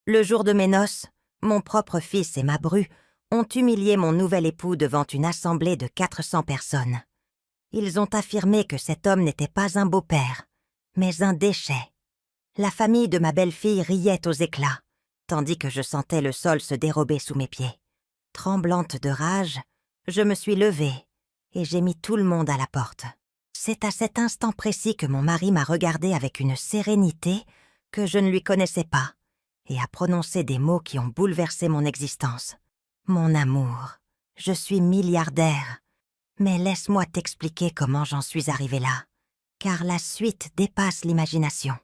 Le jour de mes noces, mon propre fils et ma bru ont humilié mon nouvel époux devant une assemblée de 400 personnes. Ils ont affirmé que cet homme n'était pas un beau-père, mais un déchet. La famille de ma belle-fille riait aux éclats, tandis que je sentais le sol se dérober sous mes pieds. Tremblante de rage, je me suis levée et j'ai mis tout le monde à la porte. C'est à cet instant précis que mon mari m'a regardée avec une sérénité que je ne lui connaissais pas et a prononcé des mots qui ont bouleversé mon existence. « Mon amour, je suis milliardaire, mais laisse-moi t'expliquer comment j'en suis arrivée là, car la suite dépasse l'imagination. »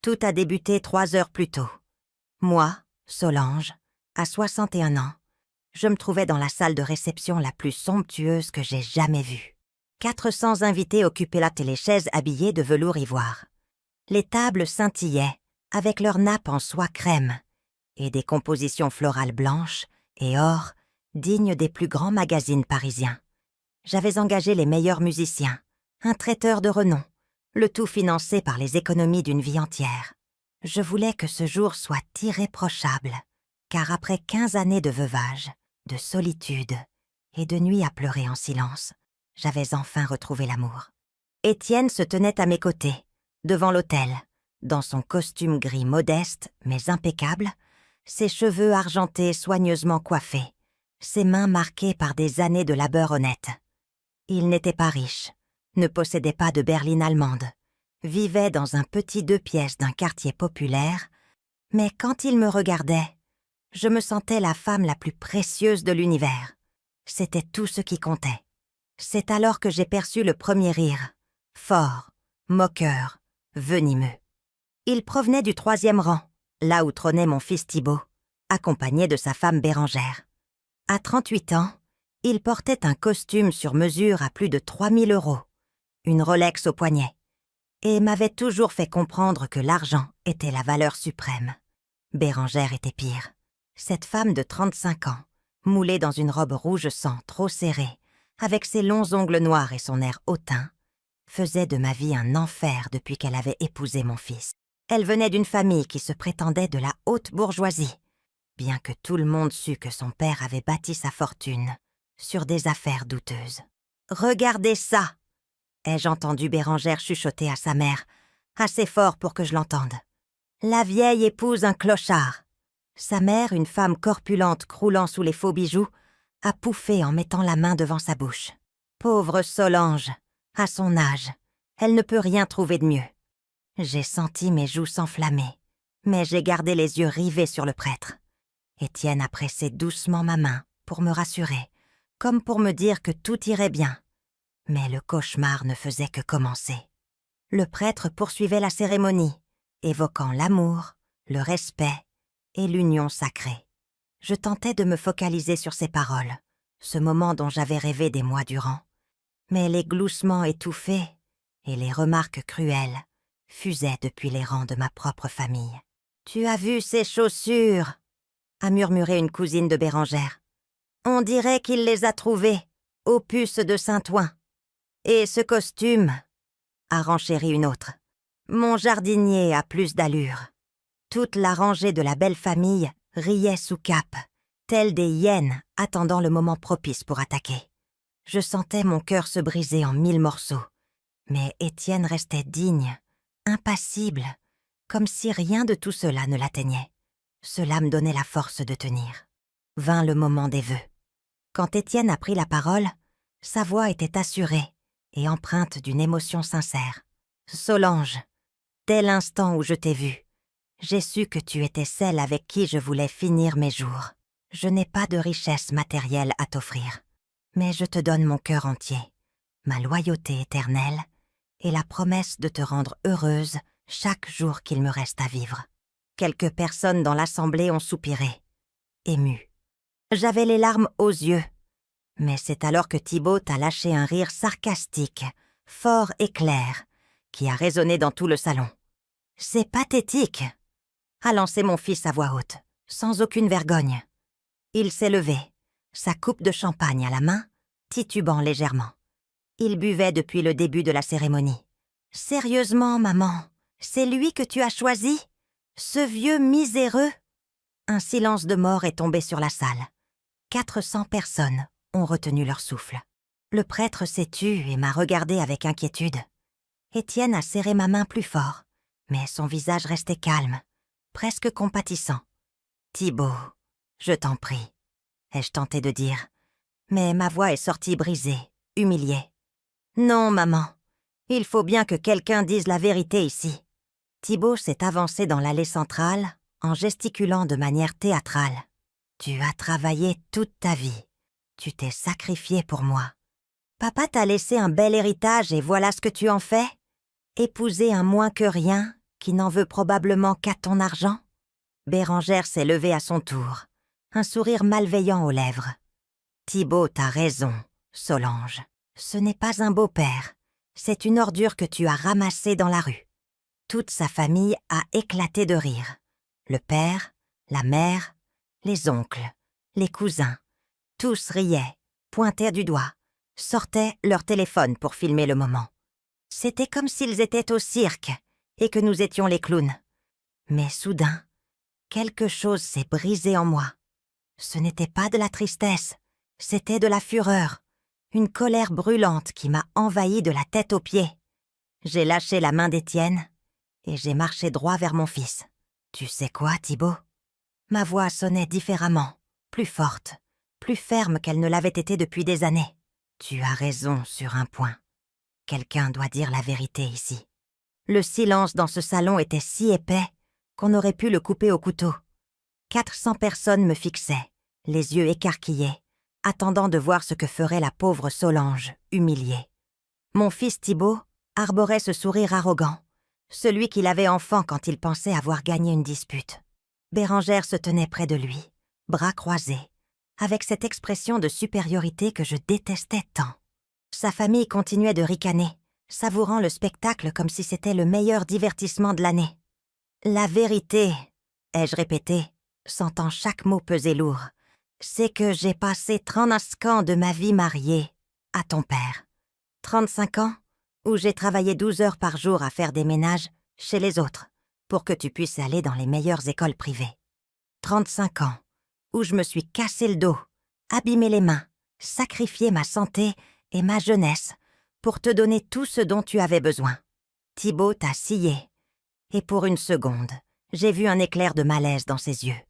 Tout a débuté 3 heures plus tôt. Moi, Solange, à 61 ans, je me trouvais dans la salle de réception la plus somptueuse que j'ai jamais vue. 400 invités occupaient la téléchaise habillés de velours ivoire. Les tables scintillaient, avec leurs nappes en soie crème, et des compositions florales blanches et or dignes des plus grands magazines parisiens. J'avais engagé les meilleurs musiciens, un traiteur de renom, le tout financé par les économies d'une vie entière. Je voulais que ce jour soit irréprochable, car après 15 années de veuvage, de solitude et de nuits à pleurer en silence, j'avais enfin retrouvé l'amour. Étienne se tenait à mes côtés, devant l'autel, dans son costume gris modeste mais impeccable, ses cheveux argentés soigneusement coiffés, ses mains marquées par des années de labeur honnête. Il n'était pas riche, ne possédait pas de berline allemande, vivait dans un petit 2 pièces d'un quartier populaire, mais quand il me regardait, je me sentais la femme la plus précieuse de l'univers. C'était tout ce qui comptait. C'est alors que j'ai perçu le premier rire, fort, moqueur, venimeux. Il provenait du 3e rang, là où trônait mon fils Thibaut, accompagné de sa femme Bérengère. À 38 ans, il portait un costume sur mesure à plus de 3 000 €, une Rolex au poignet, et m'avait toujours fait comprendre que l'argent était la valeur suprême. Bérengère était pire. Cette femme de 35 ans, moulée dans une robe rouge sang trop serrée, avec ses longs ongles noirs et son air hautain, faisait de ma vie un enfer depuis qu'elle avait épousé mon fils. Elle venait d'une famille qui se prétendait de la haute bourgeoisie, bien que tout le monde sût que son père avait bâti sa fortune sur des affaires douteuses. « Regardez ça !» ai-je entendu Bérengère chuchoter à sa mère, assez fort pour que je l'entende. « La vieille épouse un clochard !» Sa mère, une femme corpulente croulant sous les faux bijoux, a pouffé en mettant la main devant sa bouche. Pauvre Solange, à son âge, elle ne peut rien trouver de mieux. J'ai senti mes joues s'enflammer, mais j'ai gardé les yeux rivés sur le prêtre. Étienne a pressé doucement ma main pour me rassurer, comme pour me dire que tout irait bien. Mais le cauchemar ne faisait que commencer. Le prêtre poursuivait la cérémonie, évoquant l'amour, le respect et l'union sacrée. Je tentais de me focaliser sur ces paroles, ce moment dont j'avais rêvé des mois durant. Mais les gloussements étouffés et les remarques cruelles fusaient depuis les rangs de ma propre famille. « Tu as vu ces chaussures ?» a murmuré une cousine de Bérengère. « On dirait qu'il les a trouvées, aux puces de Saint-Ouen. Et ce costume ?» a renchéri une autre. « Mon jardinier a plus d'allure. » Toute la rangée de la belle famille riait sous cape, tels des hyènes attendant le moment propice pour attaquer. Je sentais mon cœur se briser en 1000 morceaux, mais Étienne restait digne, impassible, comme si rien de tout cela ne l'atteignait. Cela me donnait la force de tenir. Vint le moment des vœux. Quand Étienne a pris la parole, sa voix était assurée et empreinte d'une émotion sincère. « Solange, dès l'instant où je t'ai vue, j'ai su que tu étais celle avec qui je voulais finir mes jours. Je n'ai pas de richesse matérielle à t'offrir, mais je te donne mon cœur entier, ma loyauté éternelle et la promesse de te rendre heureuse chaque jour qu'il me reste à vivre. » Quelques personnes dans l'assemblée ont soupiré, émues. J'avais les larmes aux yeux, mais c'est alors que Thibaut a lâché un rire sarcastique, fort et clair, qui a résonné dans tout le salon. « C'est pathétique !» a lancé mon fils à voix haute, sans aucune vergogne. Il s'est levé, sa coupe de champagne à la main, titubant légèrement. Il buvait depuis le début de la cérémonie. « Sérieusement, maman, c'est lui que tu as choisi ? Ce vieux miséreux ?» Un silence de mort est tombé sur la salle. 400 personnes ont retenu leur souffle. Le prêtre s'est tu et m'a regardé avec inquiétude. Étienne a serré ma main plus fort, mais son visage restait calme, presque compatissant. « Thibaut, je t'en prie », ai-je tenté de dire, mais ma voix est sortie brisée, humiliée. « Non, maman, il faut bien que quelqu'un dise la vérité ici. » Thibaut s'est avancé dans l'allée centrale en gesticulant de manière théâtrale. « Tu as travaillé toute ta vie. Tu t'es sacrifié pour moi. Papa t'a laissé un bel héritage et voilà ce que tu en fais? Épouser un moins que rien qui n'en veut probablement qu'à ton argent ?» Bérengère s'est levée à son tour, un sourire malveillant aux lèvres. « Thibaut, t'as raison, Solange. Ce n'est pas un beau-père. C'est une ordure que tu as ramassée dans la rue. » Toute sa famille a éclaté de rire. Le père, la mère, les oncles, les cousins. Tous riaient, pointaient du doigt, sortaient leur téléphone pour filmer le moment. C'était comme s'ils étaient au cirque et que nous étions les clowns. Mais soudain, quelque chose s'est brisé en moi. Ce n'était pas de la tristesse, c'était de la fureur, une colère brûlante qui m'a envahi de la tête aux pieds. J'ai lâché la main d'Étienne et j'ai marché droit vers mon fils. « Tu sais quoi, Thibaut ?» Ma voix sonnait différemment, plus forte, plus ferme qu'elle ne l'avait été depuis des années. « Tu as raison sur un point. Quelqu'un doit dire la vérité ici. » Le silence dans ce salon était si épais qu'on aurait pu le couper au couteau. 400 personnes me fixaient, les yeux écarquillés, attendant de voir ce que ferait la pauvre Solange, humiliée. Mon fils Thibaut arborait ce sourire arrogant, celui qu'il avait enfant quand il pensait avoir gagné une dispute. Bérengère se tenait près de lui, bras croisés, avec cette expression de supériorité que je détestais tant. Sa famille continuait de ricaner, savourant le spectacle comme si c'était le meilleur divertissement de l'année. « La vérité, » ai-je répété, sentant chaque mot peser lourd, « c'est que j'ai passé 35 ans de ma vie mariée à ton père. 35 ans où j'ai travaillé 12 heures par jour à faire des ménages chez les autres pour que tu puisses aller dans les meilleures écoles privées. 35 ans où je me suis cassé le dos, abîmé les mains, sacrifié ma santé et ma jeunesse pour te donner tout ce dont tu avais besoin. » Thibaut t'a scié. Et pour une seconde, j'ai vu un éclair de malaise dans ses yeux,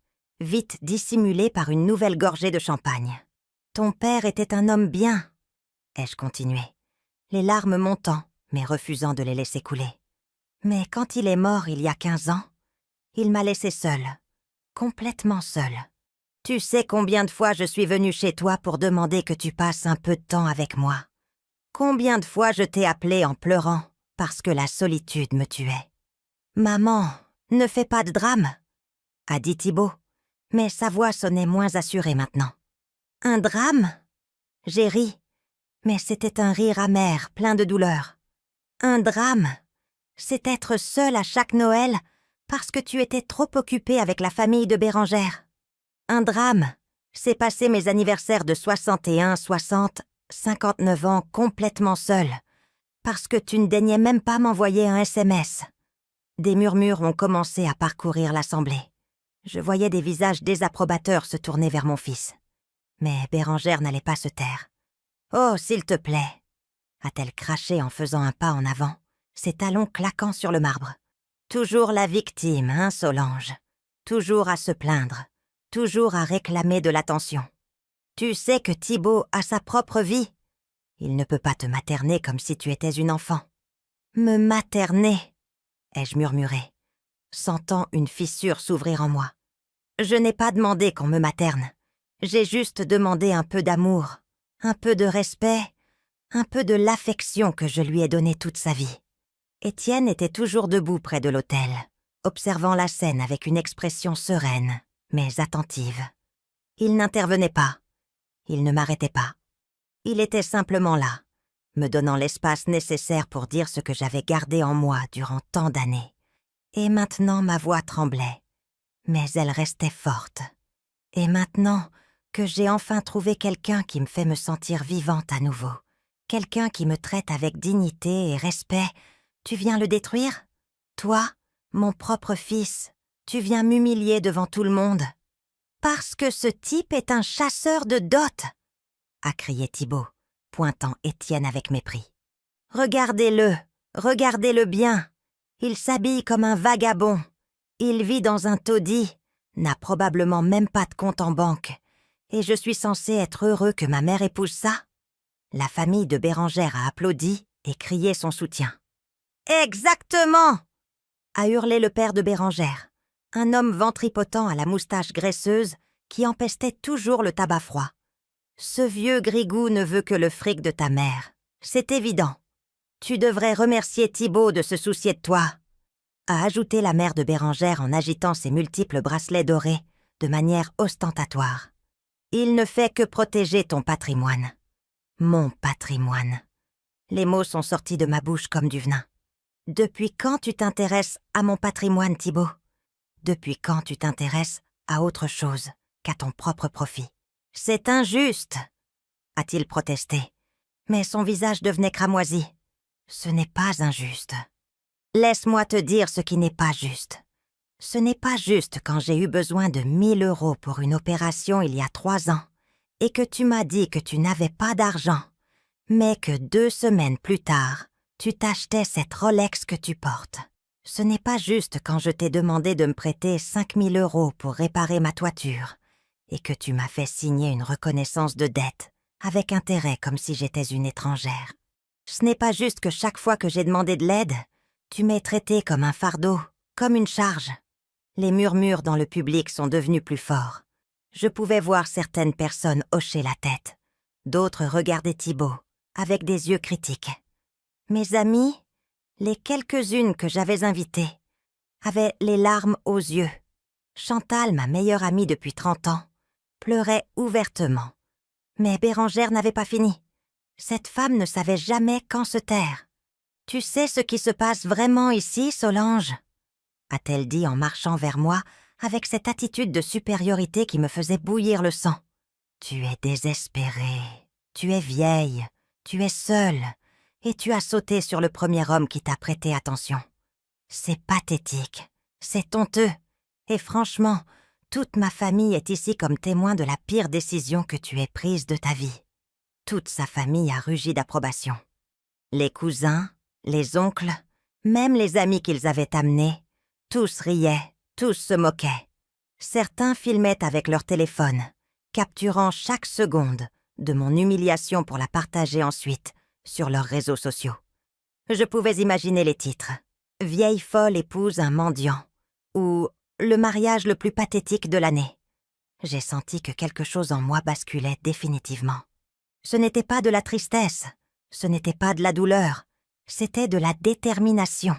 vite dissimulé par une nouvelle gorgée de champagne. « Ton père était un homme bien, » ai-je continué, les larmes montant, mais refusant de les laisser couler. « Mais quand il est mort il y a 15 ans, il m'a laissée seule, complètement seule. Tu sais combien de fois je suis venue chez toi pour demander que tu passes un peu de temps avec moi? Combien de fois je t'ai appelé en pleurant parce que la solitude me tuait? Maman, ne fais pas de drame, a dit Thibaut, mais sa voix sonnait moins assurée maintenant. Un drame? J'ai ri, mais c'était un rire amer, plein de douleur. Un drame, c'est être seule à chaque Noël parce que tu étais trop occupée avec la famille de Bérengère. Un drame, c'est passer mes anniversaires de 61, 60, 59 ans complètement seule, parce que tu ne daignais même pas m'envoyer un SMS. Des murmures ont commencé à parcourir l'assemblée. Je voyais des visages désapprobateurs se tourner vers mon fils. Mais Bérengère n'allait pas se taire. « Oh, s'il te plaît !» a-t-elle craché en faisant un pas en avant, ses talons claquant sur le marbre. « Toujours la victime, hein, Solange? Toujours à se plaindre, toujours à réclamer de l'attention. Tu sais que Thibaut a sa propre vie. Il ne peut pas te materner comme si tu étais une enfant. »« Me materner ?» ai-je murmuré, sentant une fissure s'ouvrir en moi. « Je n'ai pas demandé qu'on me materne. J'ai juste demandé un peu d'amour, un peu de respect, un peu de l'affection que je lui ai donnée toute sa vie. » Étienne était toujours debout près de l'autel, observant la scène avec une expression sereine, mais attentive. Il n'intervenait pas. Il ne m'arrêtait pas. Il était simplement là, me donnant l'espace nécessaire pour dire ce que j'avais gardé en moi durant tant d'années. Et maintenant ma voix tremblait, mais elle restait forte. Et maintenant que j'ai enfin trouvé quelqu'un qui me fait me sentir vivante à nouveau, quelqu'un qui me traite avec dignité et respect, tu viens le détruire? Toi, mon propre fils, tu viens m'humilier devant tout le monde. Parce que ce type est un chasseur de dot, a crié Thibaut, pointant Étienne avec mépris. Regardez-le bien. Il s'habille comme un vagabond. Il vit dans un taudis, n'a probablement même pas de compte en banque. Et je suis censé être heureux que ma mère épouse ça? La famille de Bérengère a applaudi et crié son soutien. « Exactement !» a hurlé le père de Bérengère, un homme ventripotent à la moustache graisseuse qui empestait toujours le tabac froid. « Ce vieux grigou ne veut que le fric de ta mère. C'est évident. Tu devrais remercier Thibaut de se soucier de toi, » a ajouté la mère de Bérengère en agitant ses multiples bracelets dorés de manière ostentatoire. « Il ne fait que protéger ton patrimoine. » Mon patrimoine. Les mots sont sortis de ma bouche comme du venin. Depuis quand tu t'intéresses à mon patrimoine, Thibaut? Depuis quand tu t'intéresses à autre chose qu'à ton propre profit? C'est injuste, a-t-il protesté, mais son visage devenait cramoisi. Ce n'est pas injuste. Laisse-moi te dire ce qui n'est pas juste. Ce n'est pas juste quand j'ai eu besoin de 1 000 € pour une opération il y a 3 ans et que tu m'as dit que tu n'avais pas d'argent, mais que 2 semaines plus tard, tu t'achetais cette Rolex que tu portes. Ce n'est pas juste quand je t'ai demandé de me prêter 5 000 € pour réparer ma toiture et que tu m'as fait signer une reconnaissance de dette avec intérêt comme si j'étais une étrangère. Ce n'est pas juste que chaque fois que j'ai demandé de l'aide, tu m'aies traité comme un fardeau, comme une charge. Les murmures dans le public sont devenus plus forts. Je pouvais voir certaines personnes hocher la tête. D'autres regardaient Thibaut, avec des yeux critiques. Mes amies, les quelques-unes que j'avais invitées, avaient les larmes aux yeux. Chantal, ma meilleure amie depuis 30 ans, pleurait ouvertement. Mais Bérengère n'avait pas fini. Cette femme ne savait jamais quand se taire. « Tu sais ce qui se passe vraiment ici, Solange ?» a-t-elle dit en marchant vers moi avec cette attitude de supériorité qui me faisait bouillir le sang. « Tu es désespérée, tu es vieille, tu es seule, et tu as sauté sur le premier homme qui t'a prêté attention. C'est pathétique, c'est honteux, et franchement, toute ma famille est ici comme témoin de la pire décision que tu aies prise de ta vie. » Toute sa famille a rugi d'approbation. Les cousins, les oncles, même les amis qu'ils avaient amenés, tous riaient, tous se moquaient. Certains filmaient avec leur téléphone, capturant chaque seconde de mon humiliation pour la partager ensuite sur leurs réseaux sociaux. Je pouvais imaginer les titres « Vieille folle épouse un mendiant » ou « Le mariage le plus pathétique de l'année ». J'ai senti que quelque chose en moi basculait définitivement. Ce n'était pas de la tristesse, ce n'était pas de la douleur, c'était de la détermination.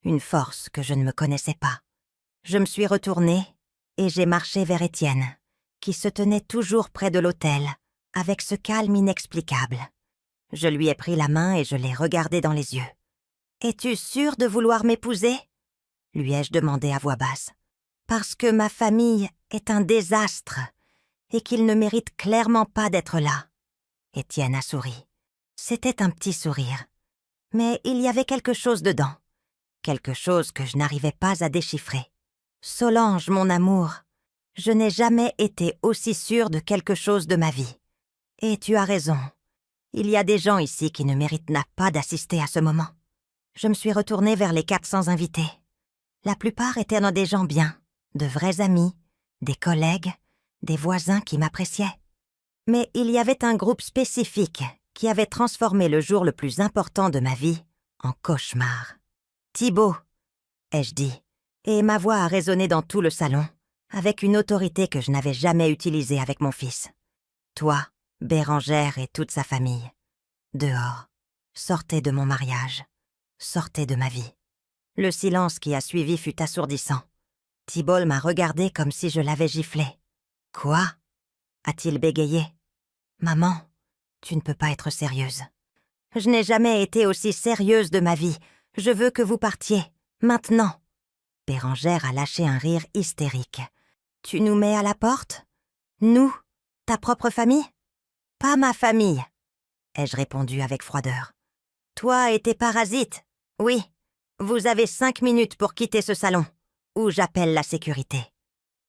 Une force que je ne me connaissais pas. Je me suis retournée et j'ai marché vers Étienne, qui se tenait toujours près de l'autel, avec ce calme inexplicable. Je lui ai pris la main et je l'ai regardé dans les yeux. « Es-tu sûre de vouloir m'épouser ?» lui ai-je demandé à voix basse. « Parce que ma famille est un désastre et qu'ils ne méritent clairement pas d'être là. » Étienne a souri. C'était un petit sourire. Mais il y avait quelque chose dedans. Quelque chose que je n'arrivais pas à déchiffrer. « Solange, mon amour, je n'ai jamais été aussi sûre de quelque chose de ma vie. Et tu as raison. Il y a des gens ici qui ne méritent pas d'assister à ce moment. » Je me suis retournée vers les 400 invités. La plupart étaient dans des gens bien, de vrais amis, des collègues, des voisins qui m'appréciaient. Mais il y avait un groupe spécifique qui avait transformé le jour le plus important de ma vie en cauchemar. « Thibaut !» ai-je dit, et ma voix a résonné dans tout le salon, avec une autorité que je n'avais jamais utilisée avec mon fils. « Toi, Bérengère et toute sa famille. Dehors, sortez de mon mariage, sortez de ma vie. » Le silence qui a suivi fut assourdissant. Thibault m'a regardé comme si je l'avais giflé. « Quoi ?» a-t-il bégayé. « Maman, tu ne peux pas être sérieuse. Je n'ai jamais été aussi sérieuse de ma vie. Je veux que vous partiez, maintenant. » Bérengère a lâché un rire hystérique. « Tu nous mets à la porte? Nous, ta propre famille? »« Pas ma famille, » ai-je répondu avec froideur. « Toi et tes parasites, oui. Vous avez 5 minutes pour quitter ce salon, ou j'appelle la sécurité. »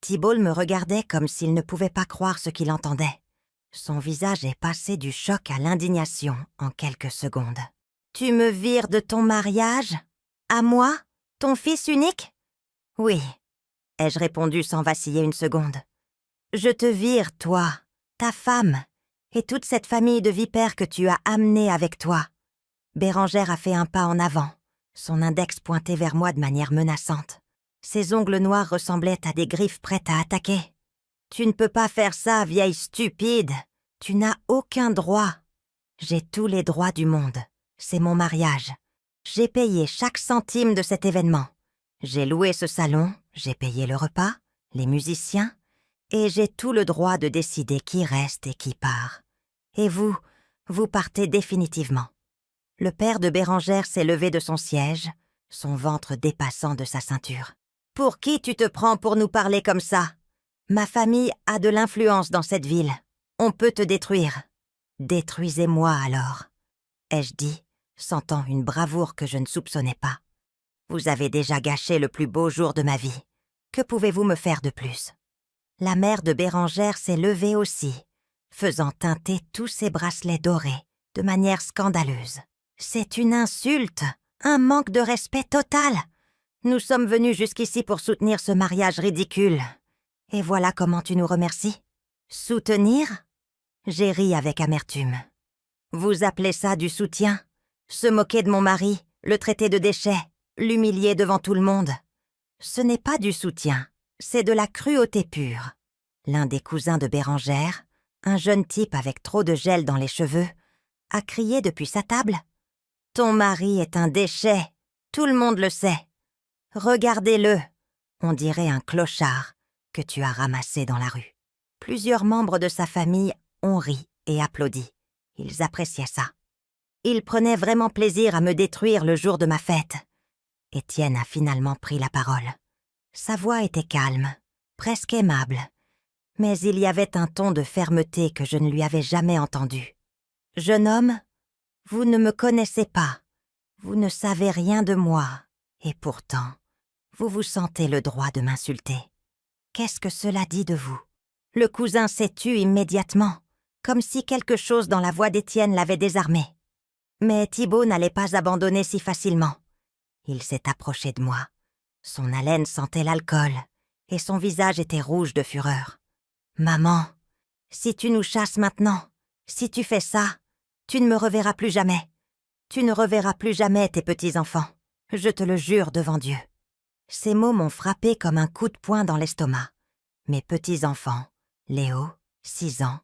Thibault me regardait comme s'il ne pouvait pas croire ce qu'il entendait. Son visage est passé du choc à l'indignation en quelques secondes. « Tu me vires de ton mariage? À moi? Ton fils unique? » ?»« Oui, » ai-je répondu sans vaciller une seconde. « Je te vire, toi, ta femme, et toute cette famille de vipères que tu as amenée avec toi. » Bérengère a fait un pas en avant, son index pointé vers moi de manière menaçante. Ses ongles noirs ressemblaient à des griffes prêtes à attaquer. « Tu ne peux pas faire ça, vieille stupide. Tu n'as aucun droit. »« J'ai tous les droits du monde. C'est mon mariage. J'ai payé chaque centime de cet événement. J'ai loué ce salon, j'ai payé le repas, les musiciens, et j'ai tout le droit de décider qui reste et qui part. Et vous partez définitivement. » Le père de Bérengère s'est levé de son siège, son ventre dépassant de sa ceinture. « Pour qui tu te prends pour nous parler comme ça? Ma famille a de l'influence dans cette ville. On peut te détruire. Détruisez-moi alors, » ai-je dit, sentant une bravoure que je ne soupçonnais pas. Vous avez déjà gâché le plus beau jour de ma vie. Que pouvez-vous me faire de plus? La mère de Bérengère s'est levée aussi, faisant teinter tous ses bracelets dorés de manière scandaleuse. C'est une insulte, un manque de respect total. Nous sommes venus jusqu'ici pour soutenir ce mariage ridicule. Et voilà comment tu nous remercies? Soutenir? J'ai ri avec amertume. Vous appelez ça du soutien? Se moquer de mon mari, le traiter de déchet, l'humilier devant tout le monde? Ce n'est pas du soutien, c'est de la cruauté pure. L'un des cousins de Bérengère, un jeune type avec trop de gel dans les cheveux, a crié depuis sa table. « Ton mari est un déchet, tout le monde le sait. Regardez-le, on dirait un clochard que tu as ramassé dans la rue. » Plusieurs membres de sa famille ont ri et applaudi. Ils appréciaient ça. Ils prenaient vraiment plaisir à me détruire le jour de ma fête. Étienne a finalement pris la parole. Sa voix était calme, presque aimable, mais il y avait un ton de fermeté que je ne lui avais jamais entendu. « Jeune homme, vous ne me connaissez pas, vous ne savez rien de moi, et pourtant, vous vous sentez le droit de m'insulter. Qu'est-ce que cela dit de vous? » Le cousin s'est tu immédiatement, comme si quelque chose dans la voix d'Étienne l'avait désarmé. Mais Thibault n'allait pas abandonner si facilement. Il s'est approché de moi. Son haleine sentait l'alcool, et son visage était rouge de fureur. « Maman, si tu nous chasses maintenant, si tu fais ça, tu ne me reverras plus jamais. Tu ne reverras plus jamais tes petits-enfants. Je te le jure devant Dieu. » Ces mots m'ont frappé comme un coup de poing dans l'estomac. Mes petits-enfants, Léo, 6 ans,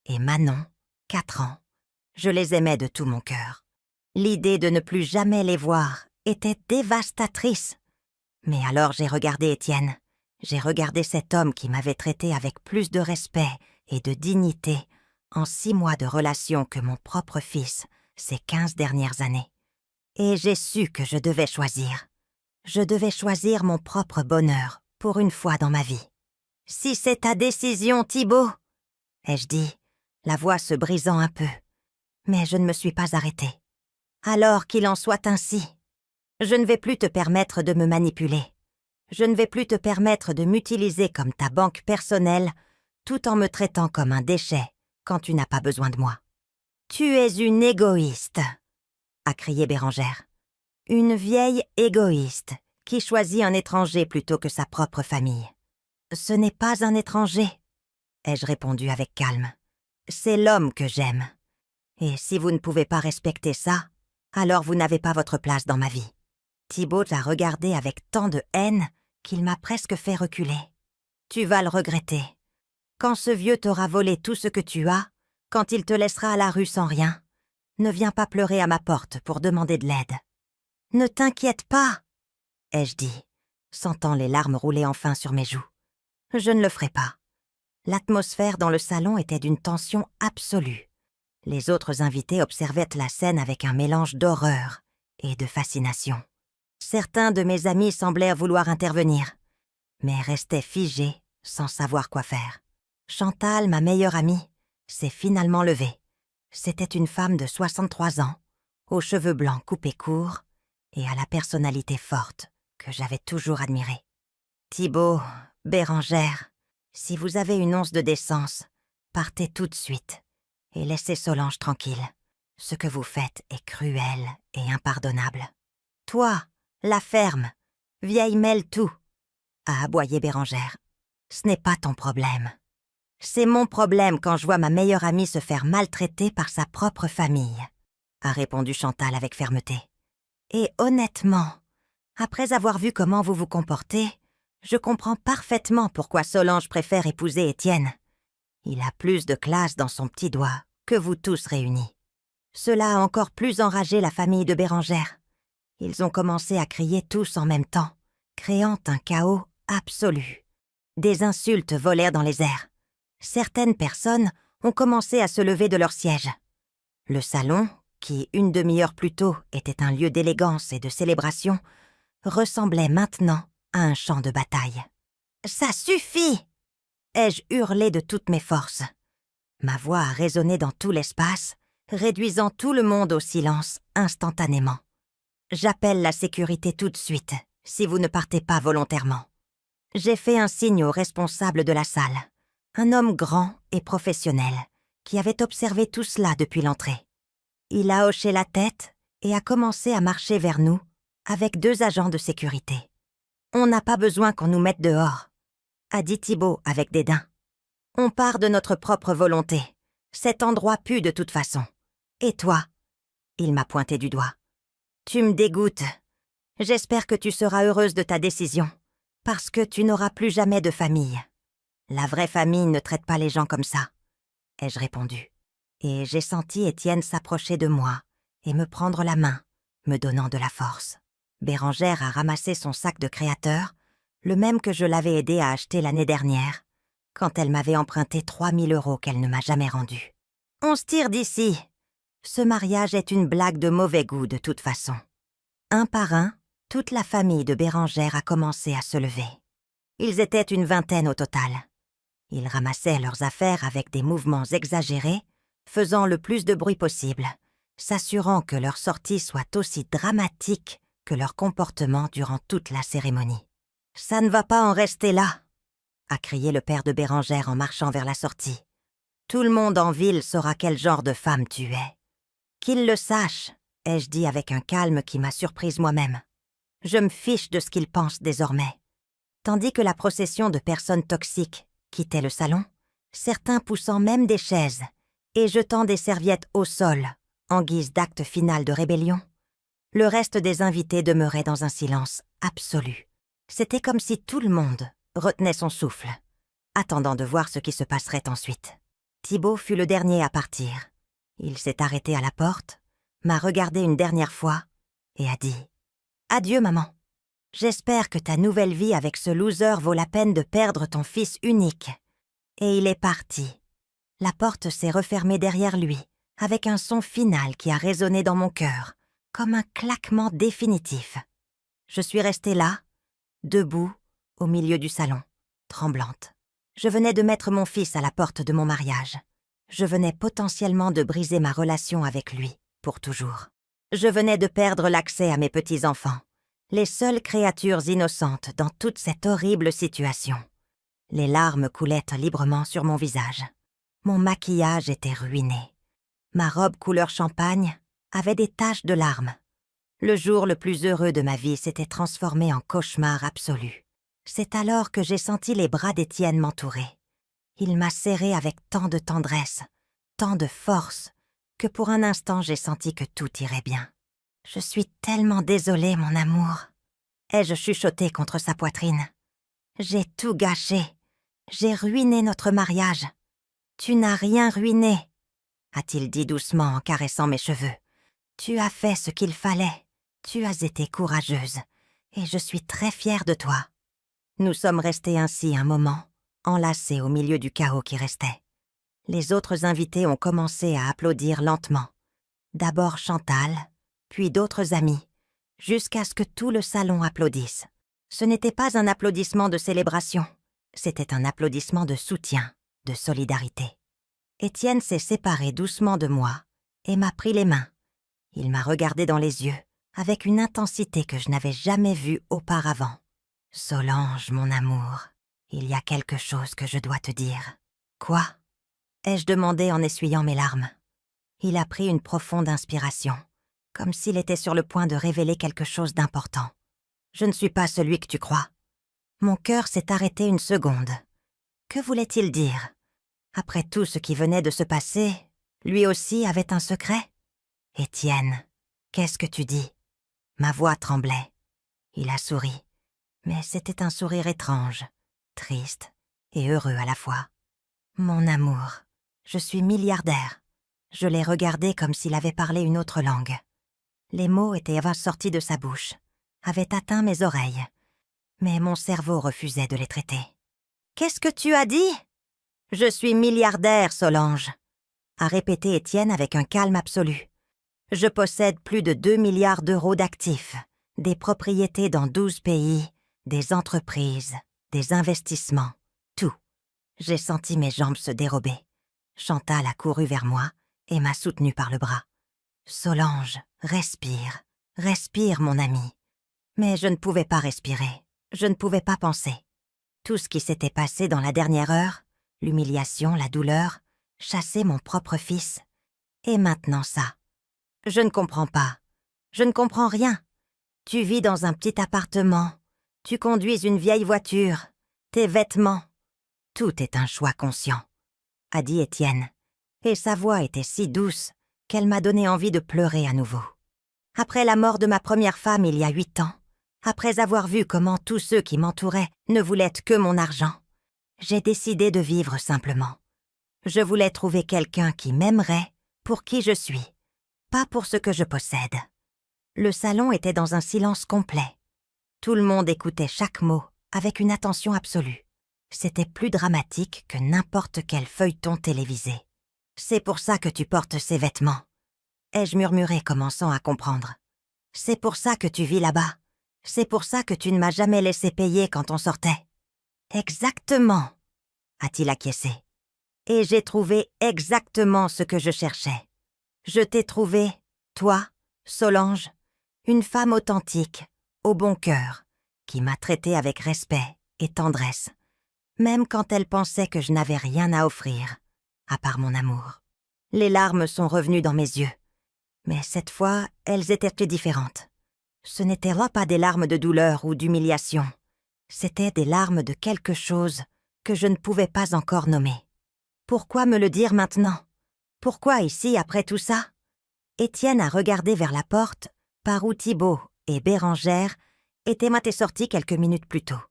et Manon, 4 ans, je les aimais de tout mon cœur. L'idée de ne plus jamais les voir était dévastatrice. Mais alors j'ai regardé Étienne. J'ai regardé cet homme qui m'avait traité avec plus de respect et de dignité en 6 mois de relation que mon propre fils, ces 15 dernières années. Et j'ai su que je devais choisir. Je devais choisir mon propre bonheur pour une fois dans ma vie. « Si c'est ta décision, Thibault !» ai-je dit, la voix se brisant un peu. Mais je ne me suis pas arrêtée. « Alors qu'il en soit ainsi. Je ne vais plus te permettre de me manipuler. Je ne vais plus te permettre de m'utiliser comme ta banque personnelle tout en me traitant comme un déchet quand tu n'as pas besoin de moi. »« Tu es une égoïste !» a crié Bérengère. « Une vieille égoïste qui choisit un étranger plutôt que sa propre famille. »« Ce n'est pas un étranger, » ai-je répondu avec calme. « C'est l'homme que j'aime. Et si vous ne pouvez pas respecter ça, alors vous n'avez pas votre place dans ma vie. » Thibault l'a regardé avec tant de haine qu'il m'a presque fait reculer. « Tu vas le regretter. Quand ce vieux t'aura volé tout ce que tu as, quand il te laissera à la rue sans rien, ne viens pas pleurer à ma porte pour demander de l'aide. »« Ne t'inquiète pas, » ai-je dit, sentant les larmes rouler enfin sur mes joues. « Je ne le ferai pas. » L'atmosphère dans le salon était d'une tension absolue. Les autres invités observaient la scène avec un mélange d'horreur et de fascination. Certains de mes amis semblaient vouloir intervenir, mais restaient figés sans savoir quoi faire. Chantal, ma meilleure amie, s'est finalement levée. C'était une femme de 63 ans, aux cheveux blancs coupés courts et à la personnalité forte que j'avais toujours admirée. « Thibault, Bérengère, si vous avez une once de décence, partez tout de suite et laissez Solange tranquille. Ce que vous faites est cruel et impardonnable. Toi, la ferme, vieille mêle tout, a aboyé Bérengère. Ce n'est pas ton problème. C'est mon problème quand je vois ma meilleure amie se faire maltraiter par sa propre famille, a répondu Chantal avec fermeté. Et honnêtement, après avoir vu comment vous vous comportez, je comprends parfaitement pourquoi Solange préfère épouser Étienne. Il a plus de classe dans son petit doigt que vous tous réunis. Cela a encore plus enragé la famille de Bérengère. Ils ont commencé à crier tous en même temps, créant un chaos absolu. Des insultes volèrent dans les airs. Certaines personnes ont commencé à se lever de leur siège. Le salon, qui une demi-heure plus tôt était un lieu d'élégance et de célébration, ressemblait maintenant à un champ de bataille. « Ça suffit !» ai-je hurlé de toutes mes forces. Ma voix a résonné dans tout l'espace, réduisant tout le monde au silence instantanément. J'appelle la sécurité tout de suite, si vous ne partez pas volontairement. J'ai fait un signe au responsable de la salle, un homme grand et professionnel, qui avait observé tout cela depuis l'entrée. Il a hoché la tête et a commencé à marcher vers nous avec 2 agents de sécurité. « On n'a pas besoin qu'on nous mette dehors », a dit Thibault avec dédain. « On part de notre propre volonté. Cet endroit pue de toute façon. Et toi ?» Il m'a pointé du doigt. « Tu me dégoûtes. J'espère que tu seras heureuse de ta décision, parce que tu n'auras plus jamais de famille. La vraie famille ne traite pas les gens comme ça, » ai-je répondu. Et j'ai senti Étienne s'approcher de moi et me prendre la main, me donnant de la force. Bérengère a ramassé son sac de créateur, le même que je l'avais aidé à acheter l'année dernière, quand elle m'avait emprunté 3 000 € qu'elle ne m'a jamais rendus. « On se tire d'ici. Ce mariage est une blague de mauvais goût de toute façon. » Un par un, toute la famille de Bérengère a commencé à se lever. Ils étaient une vingtaine au total. Ils ramassaient leurs affaires avec des mouvements exagérés, faisant le plus de bruit possible, s'assurant que leur sortie soit aussi dramatique que leur comportement durant toute la cérémonie. « Ça ne va pas en rester là !» a crié le père de Bérengère en marchant vers la sortie. « Tout le monde en ville saura quel genre de femme tu es. »« Qu'il le sache !» ai-je dit avec un calme qui m'a surprise moi-même. « Je me fiche de ce qu'ils pensent désormais. » Tandis que la procession de personnes toxiques quittait le salon, certains poussant même des chaises et jetant des serviettes au sol en guise d'acte final de rébellion, le reste des invités demeurait dans un silence absolu. C'était comme si tout le monde retenait son souffle, attendant de voir ce qui se passerait ensuite. Thibault fut le dernier à partir. Il s'est arrêté à la porte, m'a regardé une dernière fois et a dit « Adieu, maman. J'espère que ta nouvelle vie avec ce loser vaut la peine de perdre ton fils unique. » Et il est parti. La porte s'est refermée derrière lui, avec un son final qui a résonné dans mon cœur, comme un claquement définitif. Je suis restée là, debout, au milieu du salon, tremblante. Je venais de mettre mon fils à la porte de mon mariage. Je venais potentiellement de briser ma relation avec lui, pour toujours. Je venais de perdre l'accès à mes petits-enfants, les seules créatures innocentes dans toute cette horrible situation. Les larmes coulaient librement sur mon visage. Mon maquillage était ruiné. Ma robe couleur champagne avait des taches de larmes. Le jour le plus heureux de ma vie s'était transformé en cauchemar absolu. C'est alors que j'ai senti les bras d'Étienne m'entourer. Il m'a serré avec tant de tendresse, tant de force, que pour un instant j'ai senti que tout irait bien. « Je suis tellement désolée, mon amour », ai-je chuchoté contre sa poitrine. « J'ai tout gâché. J'ai ruiné notre mariage. »« Tu n'as rien ruiné, » a-t-il dit doucement en caressant mes cheveux. « Tu as fait ce qu'il fallait. Tu as été courageuse. Et je suis très fière de toi. » Nous sommes restés ainsi un moment, enlacés au milieu du chaos qui restait. Les autres invités ont commencé à applaudir lentement. D'abord Chantal, puis d'autres amis, jusqu'à ce que tout le salon applaudisse. Ce n'était pas un applaudissement de célébration, c'était un applaudissement de soutien, de solidarité. Étienne s'est séparé doucement de moi et m'a pris les mains. Il m'a regardé dans les yeux, avec une intensité que je n'avais jamais vue auparavant. « Solange, mon amour », Il y a quelque chose que je dois te dire. Quoi? Ai-je demandé en essuyant mes larmes. Il a pris une profonde inspiration, comme s'il était sur le point de révéler quelque chose d'important. Je ne suis pas celui que tu crois. Mon cœur s'est arrêté une seconde. Que voulait-il dire? Après tout ce qui venait de se passer, lui aussi avait un secret? Étienne, qu'est-ce que tu dis? Ma voix tremblait. Il a souri, mais c'était un sourire étrange, triste et heureux à la fois. Mon amour, je suis milliardaire. Je l'ai regardé comme s'il avait parlé une autre langue. Les mots étaient sortis de sa bouche, avaient atteint mes oreilles, mais mon cerveau refusait de les traiter. « Qu'est-ce que tu as dit? Je suis milliardaire, Solange, » a répété Étienne avec un calme absolu. « Je possède plus de 2 milliards d'euros d'actifs, des propriétés dans 12 pays, des entreprises, des investissements, tout. » J'ai senti mes jambes se dérober. Chantal a couru vers moi et m'a soutenue par le bras. « Solange, respire, respire, mon ami. » Mais je ne pouvais pas respirer, je ne pouvais pas penser. Tout ce qui s'était passé dans la dernière heure, l'humiliation, la douleur, chasser mon propre fils. Et maintenant ça. Je ne comprends pas. Je ne comprends rien. Tu vis dans un petit appartement. Tu conduis une vieille voiture. Tes vêtements. Tout est un choix conscient, a dit Étienne. Et sa voix était si douce qu'elle m'a donné envie de pleurer à nouveau. Après la mort de ma première femme il y a 8 ans, après avoir vu comment tous ceux qui m'entouraient ne voulaient que mon argent, j'ai décidé de vivre simplement. Je voulais trouver quelqu'un qui m'aimerait pour qui je suis, pas pour ce que je possède. Le salon était dans un silence complet. Tout le monde écoutait chaque mot avec une attention absolue. C'était plus dramatique que n'importe quel feuilleton télévisé. « C'est pour ça que tu portes ces vêtements, » ai-je murmuré, commençant à comprendre. « C'est pour ça que tu vis là-bas. C'est pour ça que tu ne m'as jamais laissé payer quand on sortait. »« Exactement, » a-t-il acquiescé. « Et j'ai trouvé exactement ce que je cherchais. Je t'ai trouvé, toi, Solange, une femme authentique, au bon cœur, qui m'a traité avec respect et tendresse, même quand elle pensait que je n'avais rien à offrir, à part mon amour. » Les larmes sont revenues dans mes yeux, mais cette fois, elles étaient différentes. Ce n'étaient là pas des larmes de douleur ou d'humiliation. C'étaient des larmes de quelque chose que je ne pouvais pas encore nommer. Pourquoi me le dire maintenant? Pourquoi ici, après tout ça? Étienne a regardé vers la porte par où Thibaut et Bérengère étaient sortis quelques minutes plus tôt.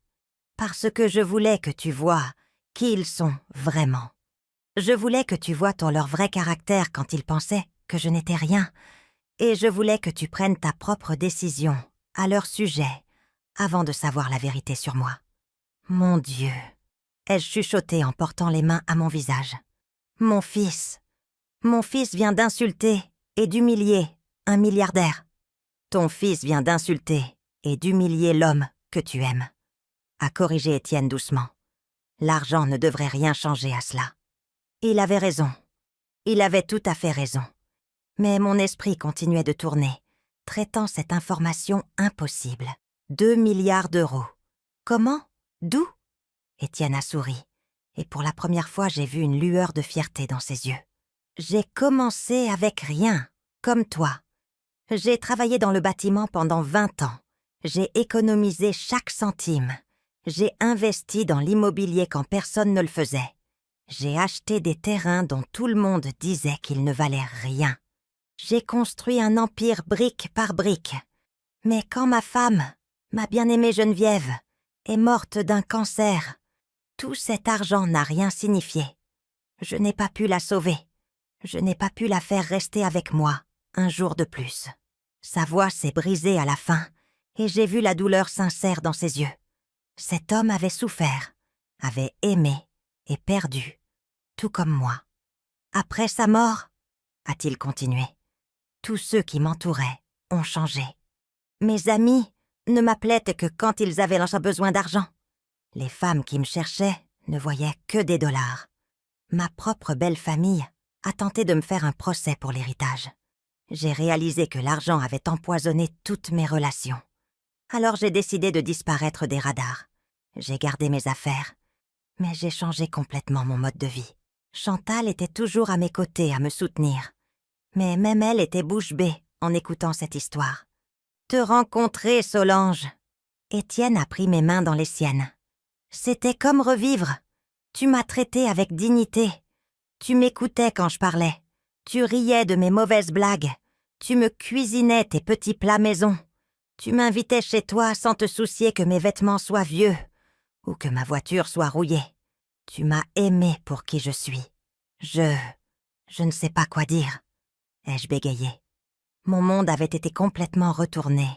Parce que je voulais que tu vois qui ils sont vraiment. Je voulais que tu vois leur vrai caractère quand ils pensaient que je n'étais rien. Et je voulais que tu prennes ta propre décision à leur sujet avant de savoir la vérité sur moi. Mon Dieu, ai-je chuchoté en portant les mains à mon visage. Mon fils vient d'insulter et d'humilier un milliardaire. Ton fils vient d'insulter et d'humilier l'homme que tu aimes, a corrigé Étienne doucement. L'argent ne devrait rien changer à cela. Il avait raison. Il avait tout à fait raison. Mais mon esprit continuait de tourner, traitant cette information impossible. 2 milliards d'euros. Comment? D'où? Étienne a souri, et pour la première fois j'ai vu une lueur de fierté dans ses yeux. J'ai commencé avec rien, comme toi. J'ai travaillé dans le bâtiment pendant 20 ans. J'ai économisé chaque centime. J'ai investi dans l'immobilier quand personne ne le faisait. J'ai acheté des terrains dont tout le monde disait qu'ils ne valaient rien. J'ai construit un empire brique par brique. Mais quand ma femme, ma bien-aimée Geneviève, est morte d'un cancer, tout cet argent n'a rien signifié. Je n'ai pas pu la sauver. Je n'ai pas pu la faire rester avec moi un jour de plus. Sa voix s'est brisée à la fin, et j'ai vu la douleur sincère dans ses yeux. Cet homme avait souffert, avait aimé et perdu, tout comme moi. Après sa mort, a-t-il continué, tous ceux qui m'entouraient ont changé. Mes amis ne m'appelaient que quand ils avaient besoin d'argent. Les femmes qui me cherchaient ne voyaient que des dollars. Ma propre belle famille a tenté de me faire un procès pour l'héritage. J'ai réalisé que l'argent avait empoisonné toutes mes relations. Alors j'ai décidé de disparaître des radars. J'ai gardé mes affaires Mais j'ai changé complètement mon mode de vie. Chantal était toujours à mes côtés à me soutenir. Mais même elle était bouche bée en écoutant cette histoire. Te rencontrer, Solange. Étienne a pris mes mains dans les siennes. C'était comme revivre. Tu m'as traité avec dignité. Tu m'écoutais quand je parlais. Tu riais de mes mauvaises blagues. Tu me cuisinais tes petits plats maison. Tu m'invitais chez toi sans te soucier que mes vêtements soient vieux ou que ma voiture soit rouillée. Tu m'as aimé pour qui je suis. Je ne sais pas quoi dire, ai-je bégayé. Mon monde avait été complètement retourné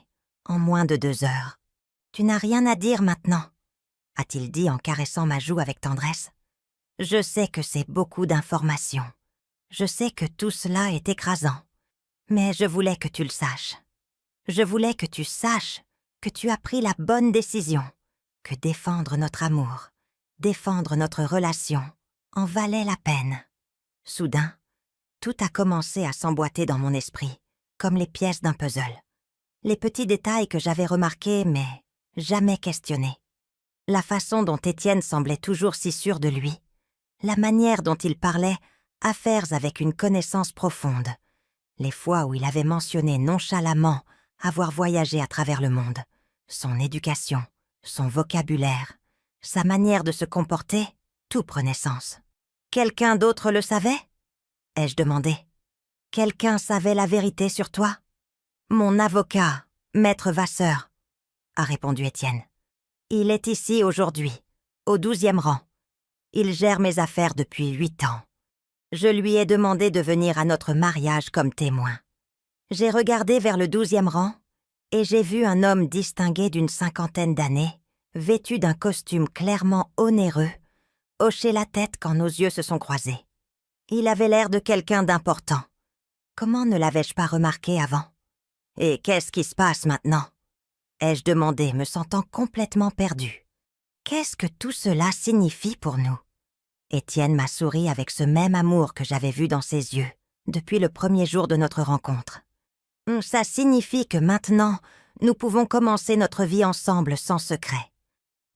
en moins de 2 heures. Tu n'as rien à dire maintenant, a-t-il dit en caressant ma joue avec tendresse. Je sais que c'est beaucoup d'informations. Je sais que tout cela est écrasant. Mais je voulais que tu le saches. Je voulais que tu saches que tu as pris la bonne décision, que défendre notre amour, défendre notre relation, en valait la peine. Soudain, tout a commencé à s'emboîter dans mon esprit, comme les pièces d'un puzzle. Les petits détails que j'avais remarqués, mais jamais questionnés. La façon dont Étienne semblait toujours si sûr de lui, la manière dont il parlait, affaires avec une connaissance profonde, les fois où il avait mentionné nonchalamment avoir voyagé à travers le monde, son éducation, son vocabulaire, sa manière de se comporter, tout prenait sens. Quelqu'un d'autre le savait ? Ai-je demandé. Quelqu'un savait la vérité sur toi ? Mon avocat, Maître Vasseur, a répondu Étienne. Il est ici aujourd'hui, au 12e rang. Il gère mes affaires depuis 8 ans. Je lui ai demandé de venir à notre mariage comme témoin. J'ai regardé vers le 12e rang et j'ai vu un homme distingué d'une 50aine d'années, vêtu d'un costume clairement onéreux, hocher la tête quand nos yeux se sont croisés. Il avait l'air de quelqu'un d'important. Comment ne l'avais-je pas remarqué avant ? Et qu'est-ce qui se passe maintenant ? Ai-je demandé, me sentant complètement perdu. Qu'est-ce que tout cela signifie pour nous ? Étienne m'a souri avec ce même amour que j'avais vu dans ses yeux depuis le premier jour de notre rencontre. Ça signifie que maintenant, nous pouvons commencer notre vie ensemble sans secret.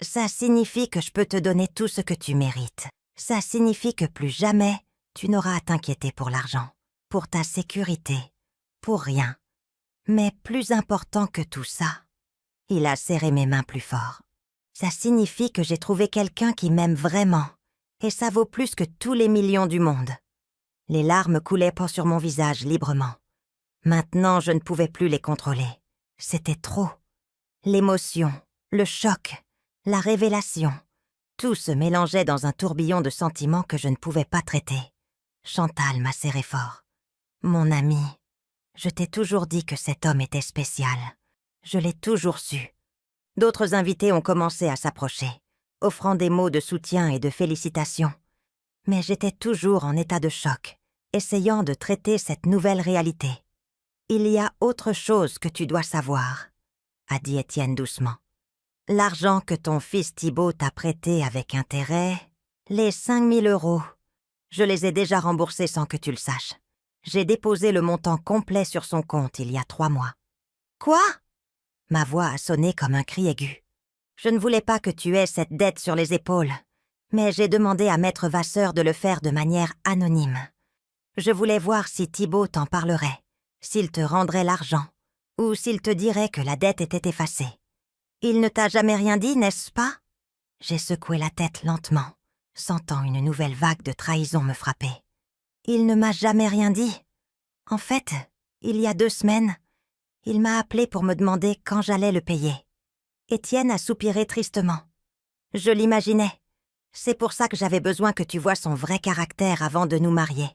Ça signifie que je peux te donner tout ce que tu mérites. Ça signifie que plus jamais, tu n'auras à t'inquiéter pour l'argent, pour ta sécurité, pour rien. Mais plus important que tout ça, il a serré mes mains plus fort. Ça signifie que j'ai trouvé quelqu'un qui m'aime vraiment, et ça vaut plus que tous les millions du monde. Les larmes coulaient sur mon visage librement. Maintenant, je ne pouvais plus les contrôler. C'était trop. L'émotion, le choc, la révélation, tout se mélangeait dans un tourbillon de sentiments que je ne pouvais pas traiter. Chantal m'a serré fort. Mon ami, je t'ai toujours dit que cet homme était spécial. Je l'ai toujours su. D'autres invités ont commencé à s'approcher, offrant des mots de soutien et de félicitations. Mais j'étais toujours en état de choc, essayant de traiter cette nouvelle réalité. Il y a autre chose que tu dois savoir, a dit Étienne doucement. L'argent que ton fils Thibault t'a prêté avec intérêt, les 5 000 €, je les ai déjà remboursés sans que tu le saches. J'ai déposé le montant complet sur son compte il y a 3 mois. Quoi ? Ma voix a sonné comme un cri aigu. Je ne voulais pas que tu aies cette dette sur les épaules, mais j'ai demandé à Maître Vasseur de le faire de manière anonyme. Je voulais voir si Thibault t'en parlerait, s'il te rendrait l'argent, ou s'il te dirait que la dette était effacée. Il ne t'a jamais rien dit, n'est-ce pas ? J'ai secoué la tête lentement, sentant une nouvelle vague de trahison me frapper. Il ne m'a jamais rien dit. En fait, il y a 2 semaines, il m'a appelé pour me demander quand j'allais le payer. Étienne a soupiré tristement. Je l'imaginais. C'est pour ça que j'avais besoin que tu vois son vrai caractère avant de nous marier.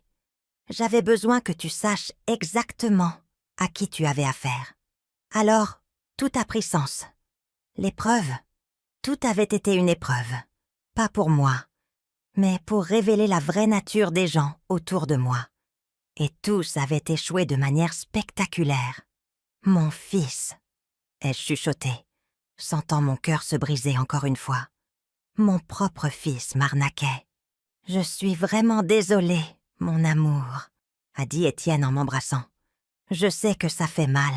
J'avais besoin que tu saches exactement à qui tu avais affaire. Alors, tout a pris sens. L'épreuve, tout avait été une épreuve. Pas pour moi, mais pour révéler la vraie nature des gens autour de moi. Et tous avaient échoué de manière spectaculaire. Mon fils, ai-je chuchoté, sentant mon cœur se briser encore une fois. Mon propre fils m'arnaquait. Je suis vraiment désolée, mon amour, a dit Étienne en m'embrassant. Je sais que ça fait mal,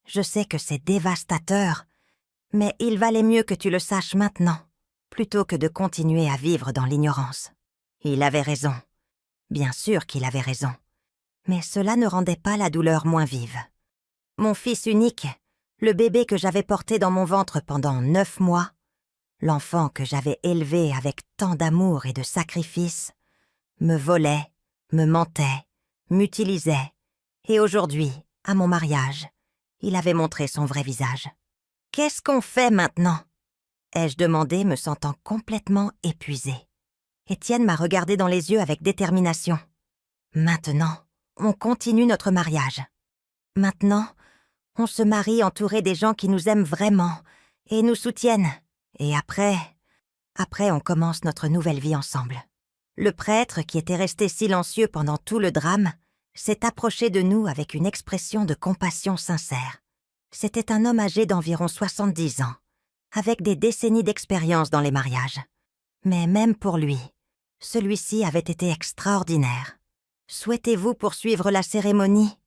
je sais que c'est dévastateur, mais il valait mieux que tu le saches maintenant, plutôt que de continuer à vivre dans l'ignorance. Il avait raison. Bien sûr qu'il avait raison. Mais cela ne rendait pas la douleur moins vive. Mon fils unique, le bébé que j'avais porté dans mon ventre pendant 9 mois, l'enfant que j'avais élevé avec tant d'amour et de sacrifice, me volait, me mentait, m'utilisait, et aujourd'hui, à mon mariage, il avait montré son vrai visage. « Qu'est-ce qu'on fait maintenant ?» ai-je demandé, me sentant complètement épuisée. Étienne m'a regardé dans les yeux avec détermination. « Maintenant, on continue notre mariage. Maintenant, on se marie entouré des gens qui nous aiment vraiment et nous soutiennent. Et après, on commence notre nouvelle vie ensemble. » Le prêtre, qui était resté silencieux pendant tout le drame, s'est approché de nous avec une expression de compassion sincère. C'était un homme âgé d'environ 70 ans, avec des décennies d'expérience dans les mariages. Mais même pour lui, celui-ci avait été extraordinaire. « Souhaitez-vous poursuivre la cérémonie ?»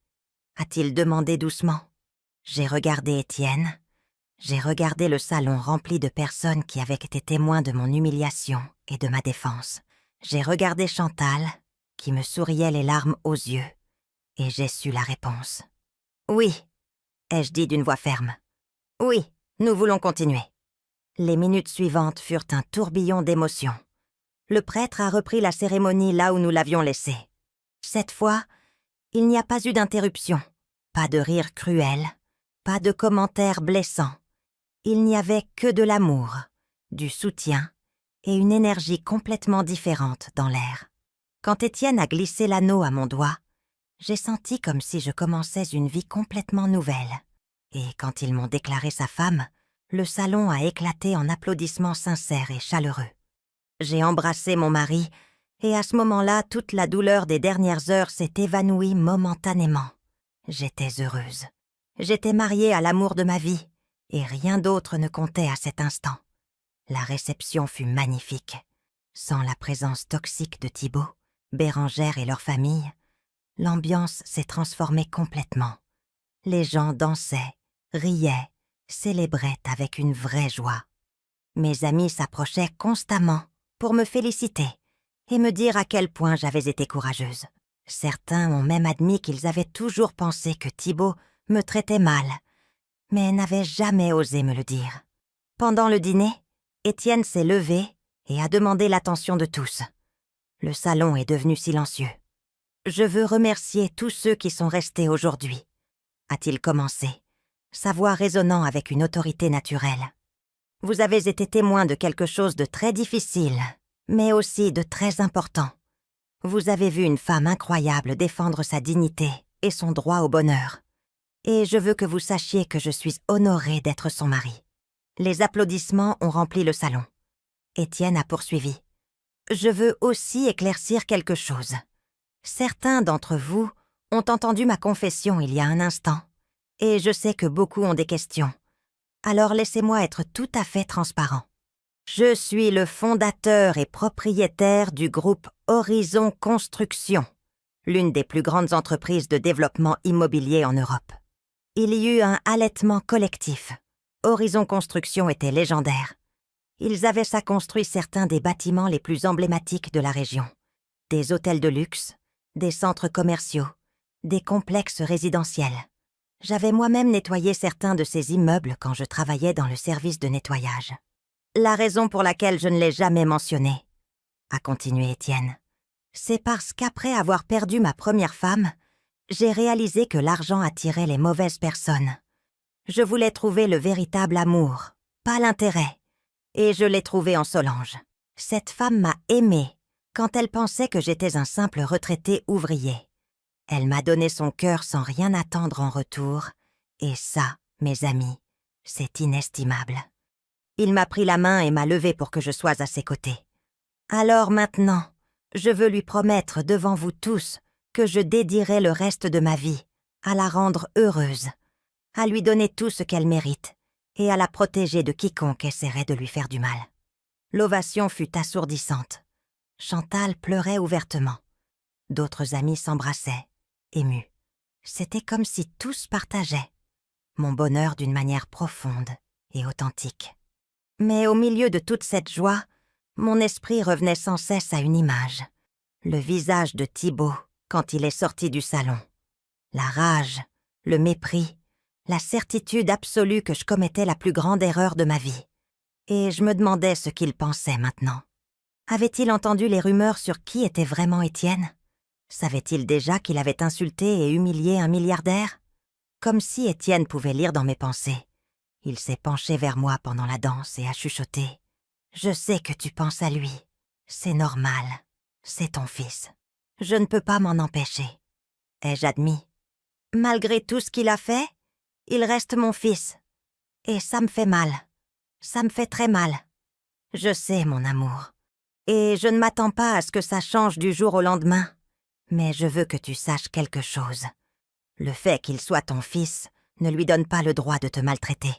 a-t-il demandé doucement. J'ai regardé Étienne. J'ai regardé le salon rempli de personnes qui avaient été témoins de mon humiliation et de ma défense. J'ai regardé Chantal, qui me souriait les larmes aux yeux, et j'ai su la réponse. « Oui », ai-je dit d'une voix ferme. « Oui, nous voulons continuer. » Les minutes suivantes furent un tourbillon d'émotions. Le prêtre a repris la cérémonie là où nous l'avions laissée. Cette fois, il n'y a pas eu d'interruption, pas de rire cruel, pas de commentaires blessants. Il n'y avait que de l'amour, du soutien et une énergie complètement différente dans l'air. Quand Étienne a glissé l'anneau à mon doigt, j'ai senti comme si je commençais une vie complètement nouvelle. Et quand ils m'ont déclaré sa femme, le salon a éclaté en applaudissements sincères et chaleureux. J'ai embrassé mon mari, et à ce moment-là, toute la douleur des dernières heures s'est évanouie momentanément. J'étais heureuse. J'étais mariée à l'amour de ma vie, et rien d'autre ne comptait à cet instant. La réception fut magnifique. Sans la présence toxique de Thibaut, Bérengère et leur famille, l'ambiance s'est transformée complètement. Les gens dansaient, riaient, célébraient avec une vraie joie. Mes amis s'approchaient constamment pour me féliciter et me dire à quel point j'avais été courageuse. Certains ont même admis qu'ils avaient toujours pensé que Thibaut me traitait mal, mais n'avaient jamais osé me le dire. Pendant le dîner, Étienne s'est levé et a demandé l'attention de tous. Le salon est devenu silencieux. « Je veux remercier tous ceux qui sont restés aujourd'hui, » a-t-il commencé, sa voix résonnant avec une autorité naturelle. « Vous avez été témoins de quelque chose de très difficile, mais aussi de très important. Vous avez vu une femme incroyable défendre sa dignité et son droit au bonheur. Et je veux que vous sachiez que je suis honorée d'être son mari. » Les applaudissements ont rempli le salon. Étienne a poursuivi. « Je veux aussi éclaircir quelque chose. Certains d'entre vous ont entendu ma confession il y a un instant, et je sais que beaucoup ont des questions. Alors laissez-moi être tout à fait transparent. Je suis le fondateur et propriétaire du groupe Horizon Construction, l'une des plus grandes entreprises de développement immobilier en Europe. Il y eut un halètement collectif. Horizon Construction était légendaire. Ils avaient ça construit certains des bâtiments les plus emblématiques de la région. Des hôtels de luxe, des centres commerciaux, des complexes résidentiels. J'avais moi-même nettoyé certains de ces immeubles quand je travaillais dans le service de nettoyage. La raison pour laquelle je ne l'ai jamais mentionné, a continué Étienne, c'est parce qu'après avoir perdu ma première femme, j'ai réalisé que l'argent attirait les mauvaises personnes. Je voulais trouver le véritable amour, pas l'intérêt, et je l'ai trouvé en Solange. Cette femme m'a aimée quand elle pensait que j'étais un simple retraité ouvrier. Elle m'a donné son cœur sans rien attendre en retour, et ça, mes amis, c'est inestimable. Il m'a pris la main et m'a levé pour que je sois à ses côtés. Alors maintenant, je veux lui promettre devant vous tous que je dédierai le reste de ma vie à la rendre heureuse, à lui donner tout ce qu'elle mérite et à la protéger de quiconque essaierait de lui faire du mal. L'ovation fut assourdissante. Chantal pleurait ouvertement. D'autres amis s'embrassaient, émus. C'était comme si tous partageaient mon bonheur d'une manière profonde et authentique. Mais au milieu de toute cette joie, mon esprit revenait sans cesse à une image. Le visage de Thibaut quand il est sorti du salon. La rage, le mépris, la certitude absolue que je commettais la plus grande erreur de ma vie. Et je me demandais ce qu'il pensait maintenant. Avait-il entendu les rumeurs sur qui était vraiment Étienne? Savait-il déjà qu'il avait insulté et humilié un milliardaire? Comme si Étienne pouvait lire dans mes pensées. Il s'est penché vers moi pendant la danse et a chuchoté. « Je sais que tu penses à lui. C'est normal. C'est ton fils. Je ne peux pas m'en empêcher. » Ai-je admis. Malgré tout ce qu'il a fait, il reste mon fils. Et ça me fait mal. Ça me fait très mal. Je sais, mon amour. Et je ne m'attends pas à ce que ça change du jour au lendemain. Mais je veux que tu saches quelque chose. Le fait qu'il soit ton fils ne lui donne pas le droit de te maltraiter.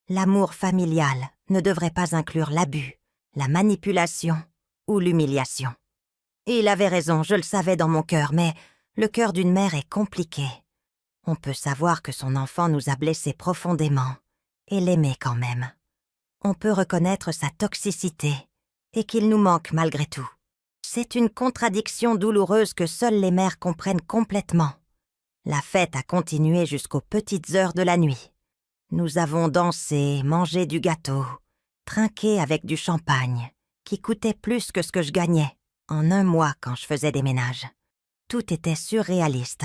L'amour familial ne devrait pas inclure l'abus, la manipulation ou l'humiliation. Il avait raison, je le savais dans mon cœur, mais le cœur d'une mère est compliqué. On peut savoir que son enfant nous a blessés profondément et l'aimer quand même. On peut reconnaître sa toxicité et qu'il nous manque malgré tout. C'est une contradiction douloureuse que seules les mères comprennent complètement. La fête a continué jusqu'aux petites heures de la nuit. Nous avons dansé, mangé du gâteau, trinqué avec du champagne, qui coûtait plus que ce que je gagnais en un mois quand je faisais des ménages. Tout était surréaliste.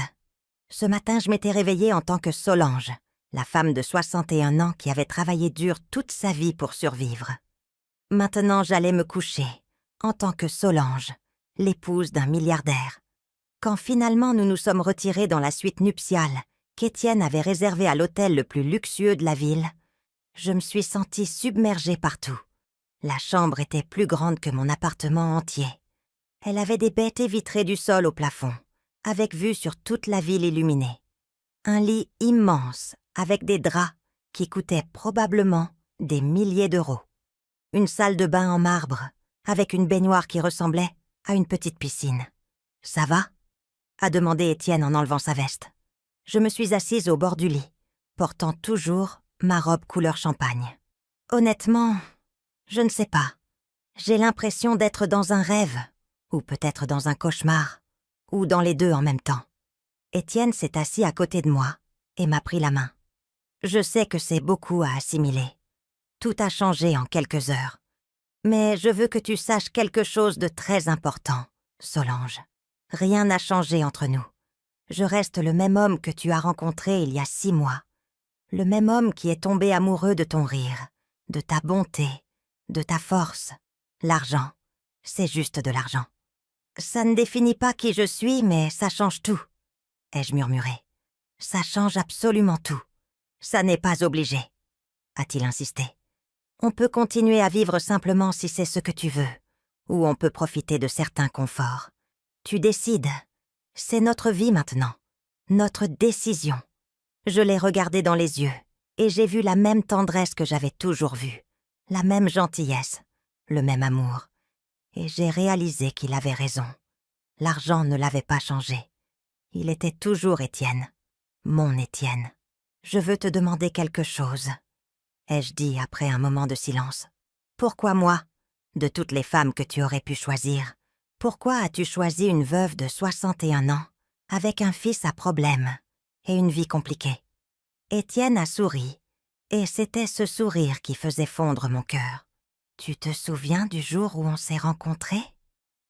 Ce matin, je m'étais réveillée en tant que Solange, la femme de 61 ans qui avait travaillé dur toute sa vie pour survivre. Maintenant, j'allais me coucher, en tant que Solange, l'épouse d'un milliardaire. Quand finalement nous nous sommes retirés dans la suite nuptiale qu'Étienne avait réservée à l'hôtel le plus luxueux de la ville, je me suis sentie submergée partout. La chambre était plus grande que mon appartement entier. Elle avait des baies vitrées du sol au plafond, avec vue sur toute la ville illuminée. Un lit immense, avec des draps qui coûtaient probablement des milliers d'euros. Une salle de bain en marbre, avec une baignoire qui ressemblait à une petite piscine. « Ça va ?» a demandé Étienne en enlevant sa veste. Je me suis assise au bord du lit, portant toujours ma robe couleur champagne. Honnêtement, je ne sais pas. J'ai l'impression d'être dans un rêve, ou peut-être dans un cauchemar, ou dans les deux en même temps. Étienne s'est assis à côté de moi et m'a pris la main. Je sais que c'est beaucoup à assimiler. Tout a changé en quelques heures. Mais je veux que tu saches quelque chose de très important, Solange. Rien n'a changé entre nous. Je reste le même homme que tu as rencontré il y a 6 mois. Le même homme qui est tombé amoureux de ton rire, de ta bonté, de ta force. L'argent, c'est juste de l'argent. Ça ne définit pas qui je suis, mais ça change tout, ai-je murmuré. Ça change absolument tout. Ça n'est pas obligé, a-t-il insisté. On peut continuer à vivre simplement si c'est ce que tu veux, ou on peut profiter de certains conforts. Tu décides. C'est notre vie maintenant, notre décision. Je l'ai regardé dans les yeux, et j'ai vu la même tendresse que j'avais toujours vue, la même gentillesse, le même amour. Et j'ai réalisé qu'il avait raison. L'argent ne l'avait pas changé. Il était toujours Étienne, mon Étienne. Je veux te demander quelque chose, ai-je dit après un moment de silence. Pourquoi moi, de toutes les femmes que tu aurais pu choisir? Pourquoi as-tu choisi une veuve de 61 ans, avec un fils à problème et une vie compliquée? Étienne a souri, et c'était ce sourire qui faisait fondre mon cœur. Tu te souviens du jour où on s'est rencontrés?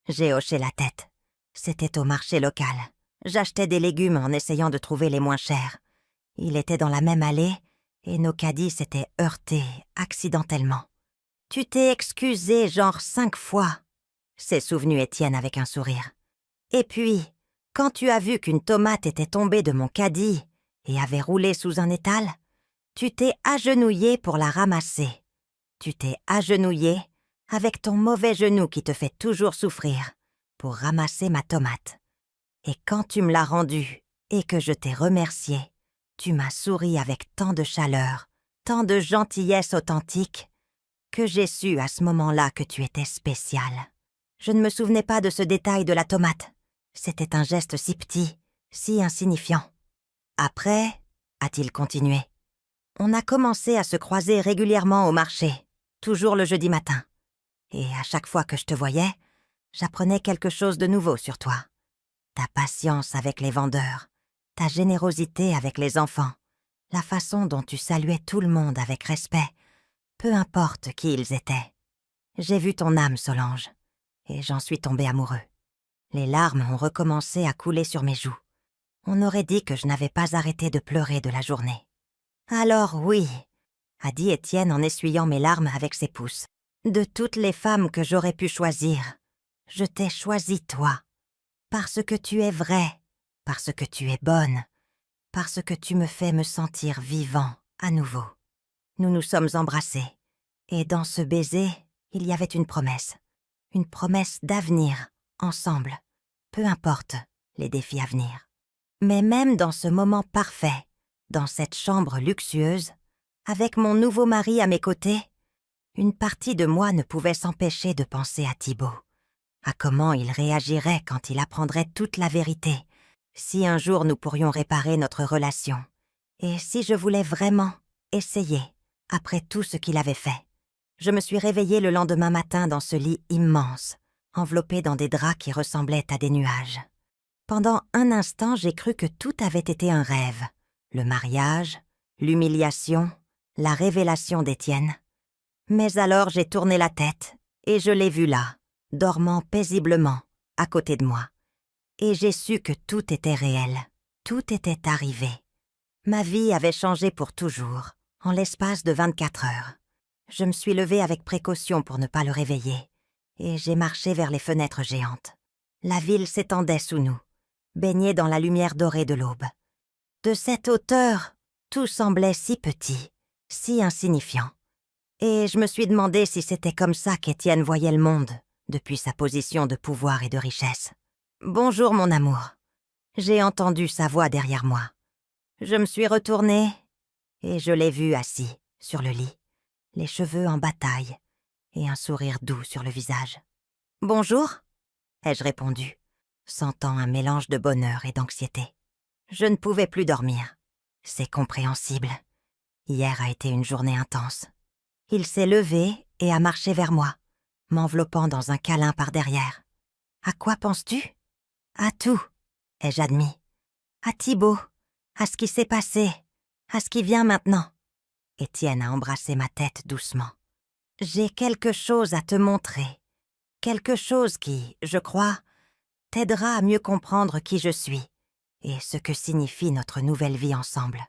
J'ai hoché la tête. C'était au marché local. J'achetais des légumes en essayant de trouver les moins chers. Il était dans la même allée, et nos caddies s'étaient heurtés accidentellement. Tu t'es excusé genre 5 fois. S'est souvenu Étienne avec un sourire. Et puis, quand tu as vu qu'une tomate était tombée de mon caddie et avait roulé sous un étal, tu t'es agenouillé pour la ramasser. Tu t'es agenouillé avec ton mauvais genou qui te fait toujours souffrir pour ramasser ma tomate. Et quand tu me l'as rendue et que je t'ai remercié, tu m'as souri avec tant de chaleur, tant de gentillesse authentique, que j'ai su à ce moment-là que tu étais spécial. Je ne me souvenais pas de ce détail de la tomate. C'était un geste si petit, si insignifiant. Après, a-t-il continué, on a commencé à se croiser régulièrement au marché. toujours le jeudi matin. Et à chaque fois que je te voyais, j'apprenais quelque chose de nouveau sur toi. Ta patience avec les vendeurs, ta générosité avec les enfants, la façon dont tu saluais tout le monde avec respect, peu importe qui ils étaient. J'ai vu ton âme, Solange, et j'en suis tombé amoureux. Les larmes ont recommencé à couler sur mes joues. On aurait dit que je n'avais pas arrêté de pleurer de la journée. « Alors oui, » a dit Étienne en essuyant mes larmes avec ses pouces. « De toutes les femmes que j'aurais pu choisir, je t'ai choisi toi. Parce que tu es vraie, parce que tu es bonne, parce que tu me fais me sentir vivant à nouveau. » Nous nous sommes embrassés, et dans ce baiser, il y avait une promesse d'avenir, ensemble, peu importe les défis à venir. Mais même dans ce moment parfait, dans cette chambre luxueuse, avec mon nouveau mari à mes côtés, une partie de moi ne pouvait s'empêcher de penser à Thibaut, à comment il réagirait quand il apprendrait toute la vérité, si un jour nous pourrions réparer notre relation, et si je voulais vraiment essayer, après tout ce qu'il avait fait. Je me suis réveillée le lendemain matin dans ce lit immense, enveloppé dans des draps qui ressemblaient à des nuages. Pendant un instant, j'ai cru que tout avait été un rêve. Le mariage, l'humiliation, la révélation d'Étienne. Mais alors j'ai tourné la tête et je l'ai vu là, dormant paisiblement, à côté de moi. Et j'ai su que tout était réel, tout était arrivé. Ma vie avait changé pour toujours, en l'espace de 24 heures. Je me suis levée avec précaution pour ne pas le réveiller, et j'ai marché vers les fenêtres géantes. La ville s'étendait sous nous, baignée dans la lumière dorée de l'aube. De cette hauteur, tout semblait si petit, si insignifiant. Et je me suis demandé si c'était comme ça qu'Étienne voyait le monde, depuis sa position de pouvoir et de richesse. « Bonjour, mon amour. » J'ai entendu sa voix derrière moi. Je me suis retournée, et je l'ai vu assis, sur le lit, les cheveux en bataille, et un sourire doux sur le visage. « Bonjour ?» ai-je répondu, sentant un mélange de bonheur et d'anxiété. Je ne pouvais plus dormir. C'est compréhensible. Hier a été une journée intense. Il s'est levé et a marché vers moi, m'enveloppant dans un câlin par derrière. « À quoi penses-tu ?»« À tout, » ai-je admis. « À Thibaut, à ce qui s'est passé, à ce qui vient maintenant. » Étienne a embrassé ma tête doucement. « J'ai quelque chose à te montrer. Quelque chose qui, je crois, t'aidera à mieux comprendre qui je suis et ce que signifie notre nouvelle vie ensemble. »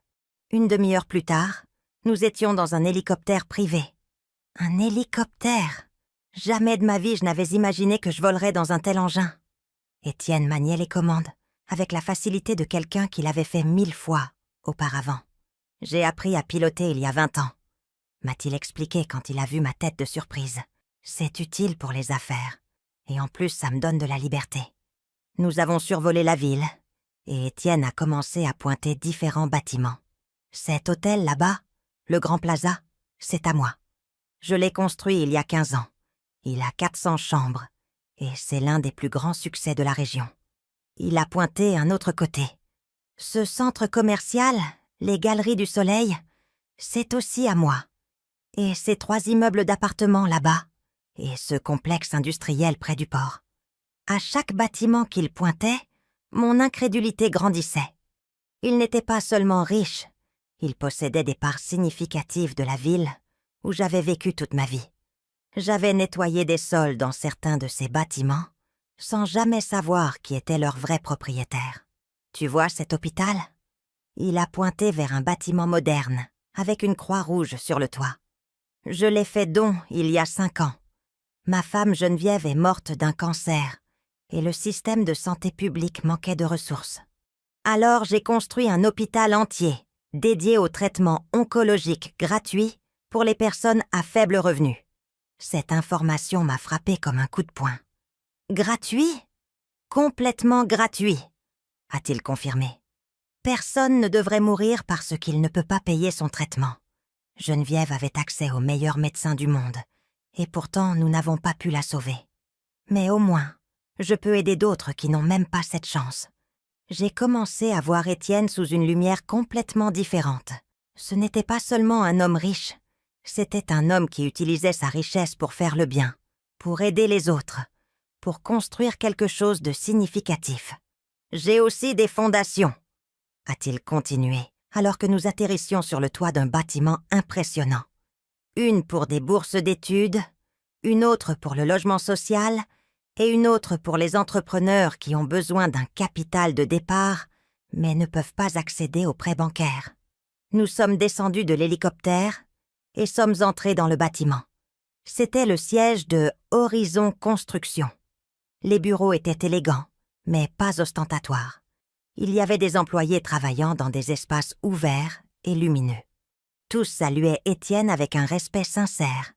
Une demi-heure plus tard, nous étions dans un hélicoptère privé. Un hélicoptère! Jamais de ma vie je n'avais imaginé que je volerais dans un tel engin. Étienne maniait les commandes, avec la facilité de quelqu'un qui l'avait fait 1000 fois auparavant. « J'ai appris à piloter il y a 20 ans, » m'a-t-il expliqué quand il a vu ma tête de surprise. « C'est utile pour les affaires, et en plus ça me donne de la liberté. » Nous avons survolé la ville, et Étienne a commencé à pointer différents bâtiments. « Cet hôtel là-bas, le Grand Plaza, c'est à moi. Je l'ai construit il y a 15 ans. Il a 400 chambres, et c'est l'un des plus grands succès de la région. » Il a pointé un autre côté. « Ce centre commercial, les Galeries du Soleil, c'est aussi à moi. Et ces 3 immeubles d'appartements là-bas, et ce complexe industriel près du port. » À chaque bâtiment qu'il pointait, mon incrédulité grandissait. Il n'était pas seulement riche, il possédait des parts significatives de la ville où j'avais vécu toute ma vie. J'avais nettoyé des sols dans certains de ces bâtiments sans jamais savoir qui était leur vrai propriétaire. Tu vois cet hôpital ? Il a pointé vers un bâtiment moderne, avec une croix rouge sur le toit. Je l'ai fait don il y a 5 ans. Ma femme Geneviève est morte d'un cancer, et le système de santé publique manquait de ressources. Alors j'ai construit un hôpital entier, dédié au traitement oncologique gratuit pour les personnes à faible revenu. Cette information m'a frappé comme un coup de poing. « Gratuit ? Complètement gratuit », a-t-il confirmé. Personne ne devrait mourir parce qu'il ne peut pas payer son traitement. Geneviève avait accès aux meilleurs médecins du monde, et pourtant nous n'avons pas pu la sauver. Mais au moins, je peux aider d'autres qui n'ont même pas cette chance. J'ai commencé à voir Étienne sous une lumière complètement différente. Ce n'était pas seulement un homme riche, C'était un homme qui utilisait sa richesse pour faire le bien, pour aider les autres, pour construire quelque chose de significatif. « J'ai aussi des fondations », a-t-il continué, alors que nous atterrissions sur le toit d'un bâtiment impressionnant. Une pour des bourses d'études, une autre pour le logement social et une autre pour les entrepreneurs qui ont besoin d'un capital de départ mais ne peuvent pas accéder aux prêts bancaires. Nous sommes descendus de l'hélicoptère et sommes entrés dans le bâtiment. C'était le siège de Horizon Construction. Les bureaux étaient élégants, mais pas ostentatoires. Il y avait des employés travaillant dans des espaces ouverts et lumineux. Tous saluaient Étienne avec un respect sincère,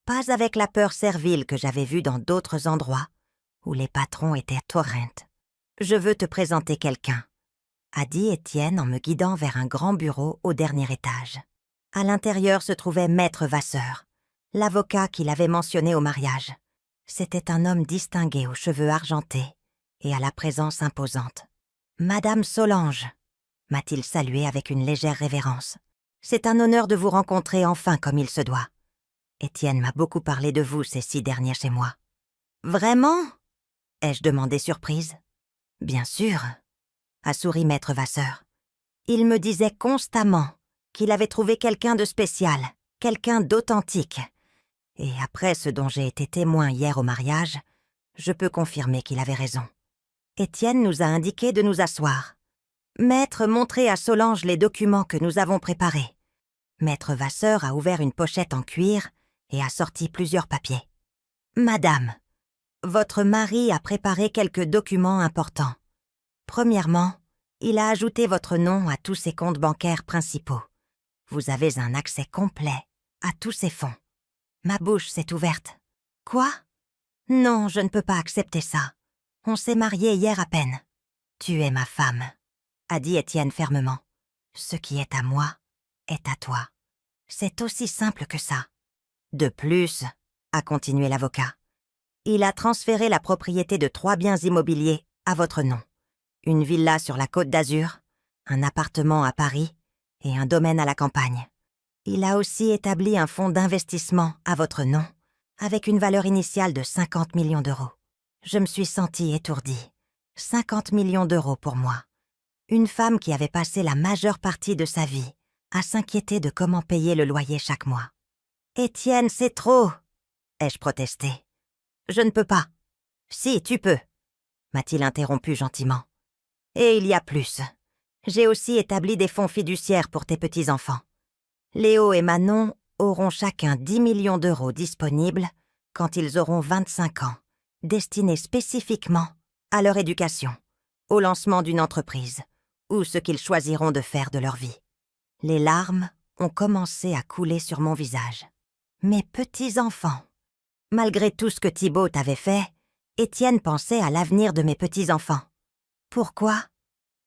pas avec la peur servile que j'avais vue dans d'autres endroits où les patrons étaient torrents. « Je veux te présenter quelqu'un », a dit Étienne en me guidant vers un grand bureau au dernier étage. À l'intérieur se trouvait Maître Vasseur, l'avocat qu'il avait mentionné au mariage. C'était un homme distingué aux cheveux argentés et à la présence imposante. « Madame Solange », m'a-t-il salué avec une légère révérence. « C'est un honneur de vous rencontrer enfin comme il se doit. Étienne m'a beaucoup parlé de vous ces 6 derniers chez moi. »« Vraiment ?» ai-je demandé surprise. « Bien sûr », a souri Maître Vasseur. Il me disait constamment qu'il avait trouvé quelqu'un de spécial, quelqu'un d'authentique. Et après ce dont j'ai été témoin hier au mariage, je peux confirmer qu'il avait raison. Étienne nous a indiqué de nous asseoir. Maître montrait à Solange les documents que nous avons préparés. Maître Vasseur a ouvert une pochette en cuir et a sorti plusieurs papiers. « Madame, votre mari a préparé quelques documents importants. Premièrement, il a ajouté votre nom à tous ses comptes bancaires principaux. Vous avez un accès complet à tous ces fonds. » Ma bouche s'est ouverte. « Quoi ? Non, je ne peux pas accepter ça. On s'est mariés hier à peine. »« Tu es ma femme, » a dit Étienne fermement. « Ce qui est à moi est à toi. C'est aussi simple que ça. » De plus, a continué l'avocat, il a transféré la propriété de 3 biens immobiliers à votre nom. Une villa sur la Côte d'Azur, un appartement à Paris et un domaine à la campagne. Il a aussi établi un fonds d'investissement à votre nom, avec une valeur initiale de 50 millions d'euros. Je me suis sentie étourdie. 50 millions d'euros pour moi. Une femme qui avait passé la majeure partie de sa vie à s'inquiéter de comment payer le loyer chaque mois. « Étienne, c'est trop !» ai-je protesté. « Je ne peux pas. »« Si, tu peux » m'a-t-il interrompu gentiment. « Et il y a plus. J'ai aussi établi des fonds fiduciaires pour tes petits-enfants. Léo et Manon auront chacun 10 millions d'euros disponibles quand ils auront 25 ans, destinés spécifiquement à leur éducation, au lancement d'une entreprise ou ce qu'ils choisiront de faire de leur vie. » Les larmes ont commencé à couler sur mon visage. Mes petits-enfants. Malgré tout ce que Thibault avait fait, Étienne pensait à l'avenir de mes petits-enfants. Pourquoi ?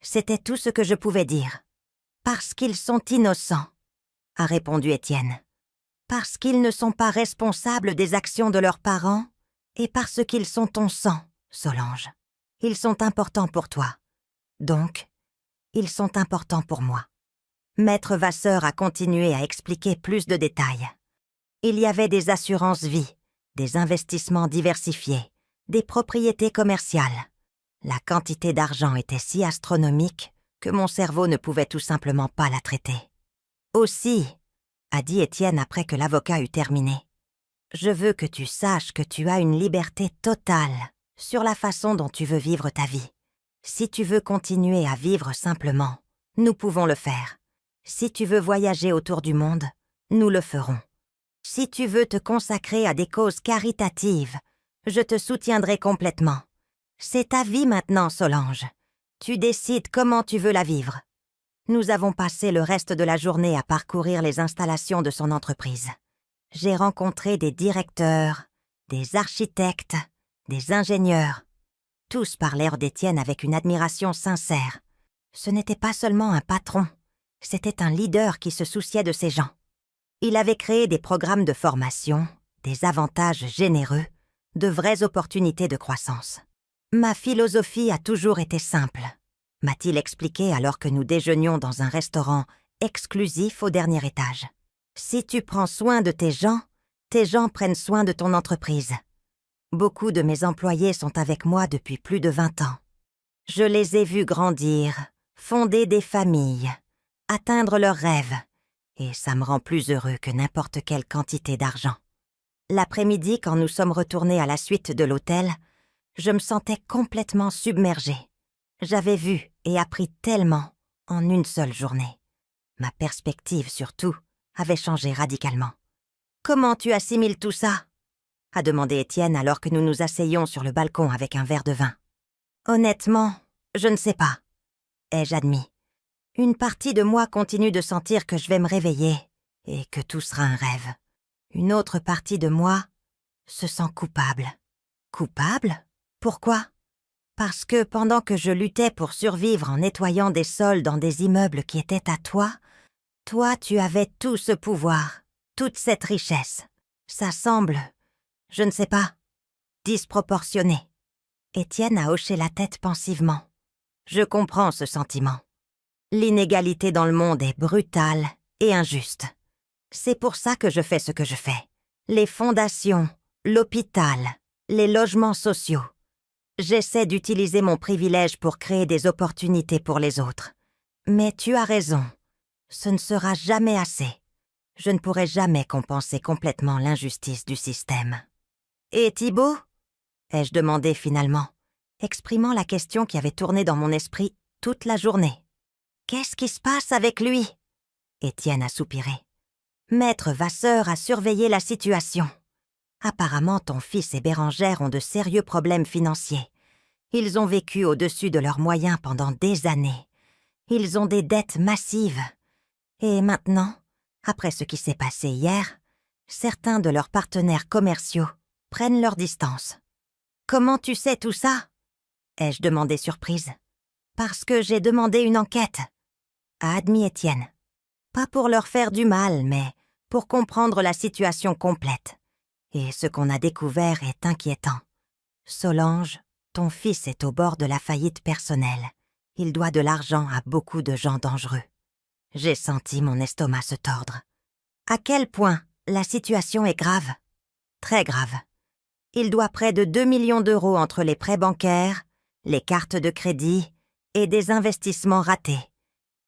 C'était tout ce que je pouvais dire. « Parce qu'ils sont innocents », a répondu Étienne. « Parce qu'ils ne sont pas responsables des actions de leurs parents et parce qu'ils sont ton sang, Solange. Ils sont importants pour toi. Donc, ils sont importants pour moi. » Maître Vasseur a continué à expliquer plus de détails. Il y avait des assurances vie, des investissements diversifiés, des propriétés commerciales. La quantité d'argent était si astronomique que mon cerveau ne pouvait tout simplement pas la traiter. « Aussi, » a dit Étienne après que l'avocat eut terminé, « je veux que tu saches que tu as une liberté totale sur la façon dont tu veux vivre ta vie. Si tu veux continuer à vivre simplement, nous pouvons le faire. Si tu veux voyager autour du monde, nous le ferons. Si tu veux te consacrer à des causes caritatives, je te soutiendrai complètement. C'est ta vie maintenant, Solange. Tu décides comment tu veux la vivre. » Nous avons passé le reste de la journée à parcourir les installations de son entreprise. J'ai rencontré des directeurs, des architectes, des ingénieurs. Tous parlèrent d'Étienne avec une admiration sincère. Ce n'était pas seulement un patron, c'était un leader qui se souciait de ses gens. Il avait créé des programmes de formation, des avantages généreux, de vraies opportunités de croissance. « Ma philosophie a toujours été simple », m'a-t-il expliqué alors que nous déjeunions dans un restaurant exclusif au dernier étage. Si tu prends soin de tes gens prennent soin de ton entreprise. Beaucoup de mes employés sont avec moi depuis plus de 20 ans. Je les ai vus grandir, fonder des familles, atteindre leurs rêves, et ça me rend plus heureux que n'importe quelle quantité d'argent. L'après-midi, quand nous sommes retournés à la suite de l'hôtel, je me sentais complètement submergée. J'avais vu et appris tellement en une seule journée. Ma perspective, surtout, avait changé radicalement. « Comment tu assimiles tout ça ?» a demandé Étienne alors que nous nous asseyions sur le balcon avec un verre de vin. « Honnêtement, je ne sais pas, » ai-je admis. Une partie de moi continue de sentir que je vais me réveiller et que tout sera un rêve. Une autre partie de moi se sent coupable. Coupable ? Pourquoi ? Parce que pendant que je luttais pour survivre en nettoyant des sols dans des immeubles qui étaient à toi, tu avais tout ce pouvoir, toute cette richesse. Ça semble, je ne sais pas, disproportionné. Étienne a hoché la tête pensivement. Je comprends ce sentiment. L'inégalité dans le monde est brutale et injuste. C'est pour ça que je fais ce que je fais. Les fondations, l'hôpital, les logements sociaux. J'essaie d'utiliser mon privilège pour créer des opportunités pour les autres. Mais tu as raison, ce ne sera jamais assez. Je ne pourrai jamais compenser complètement l'injustice du système. « Et Thibaut ?» ai-je demandé finalement, exprimant la question qui avait tourné dans mon esprit toute la journée. « Qu'est-ce qui se passe avec lui ?» Étienne a soupiré. « Maître Vasseur a surveillé la situation. Apparemment, ton fils et Bérengère ont de sérieux problèmes financiers. Ils ont vécu au-dessus de leurs moyens pendant des années. Ils ont des dettes massives. Et maintenant, après ce qui s'est passé hier, certains de leurs partenaires commerciaux prennent leur distance. « Comment tu sais tout ça ?» ai-je demandé surprise. « Parce que j'ai demandé une enquête, » a admis Étienne. Pas pour leur faire du mal, mais pour comprendre la situation complète. Et ce qu'on a découvert est inquiétant. Solange, ton fils est au bord de la faillite personnelle. Il doit de l'argent à beaucoup de gens dangereux. J'ai senti mon estomac se tordre. À quel point la situation est grave ? Très grave. Il doit près de 2 millions d'euros entre les prêts bancaires, les cartes de crédit et des investissements ratés.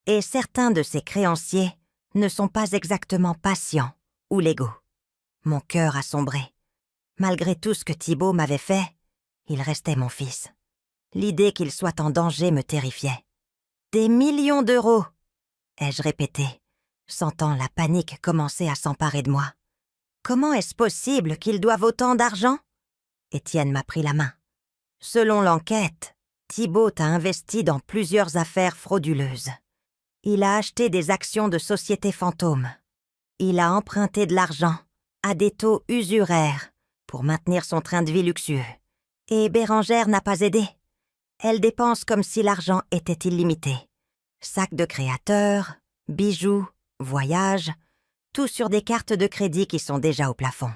Et certains de ses créanciers ne sont pas exactement patients ou légaux. Mon cœur a sombré. Malgré tout ce que Thibaut m'avait fait, il restait mon fils. L'idée qu'il soit en danger me terrifiait. « Des millions d'euros !» ai-je répété, sentant la panique commencer à s'emparer de moi. « Comment est-ce possible qu'ils doivent autant d'argent ?» Étienne m'a pris la main. « Selon l'enquête, Thibaut a investi dans plusieurs affaires frauduleuses. Il a acheté des actions de sociétés fantômes. Il a emprunté de l'argent à des taux usuraires pour maintenir son train de vie luxueux. Et Bérengère n'a pas aidé. Elle dépense comme si l'argent était illimité. Sacs de créateurs, bijoux, voyages, tout sur des cartes de crédit qui sont déjà au plafond.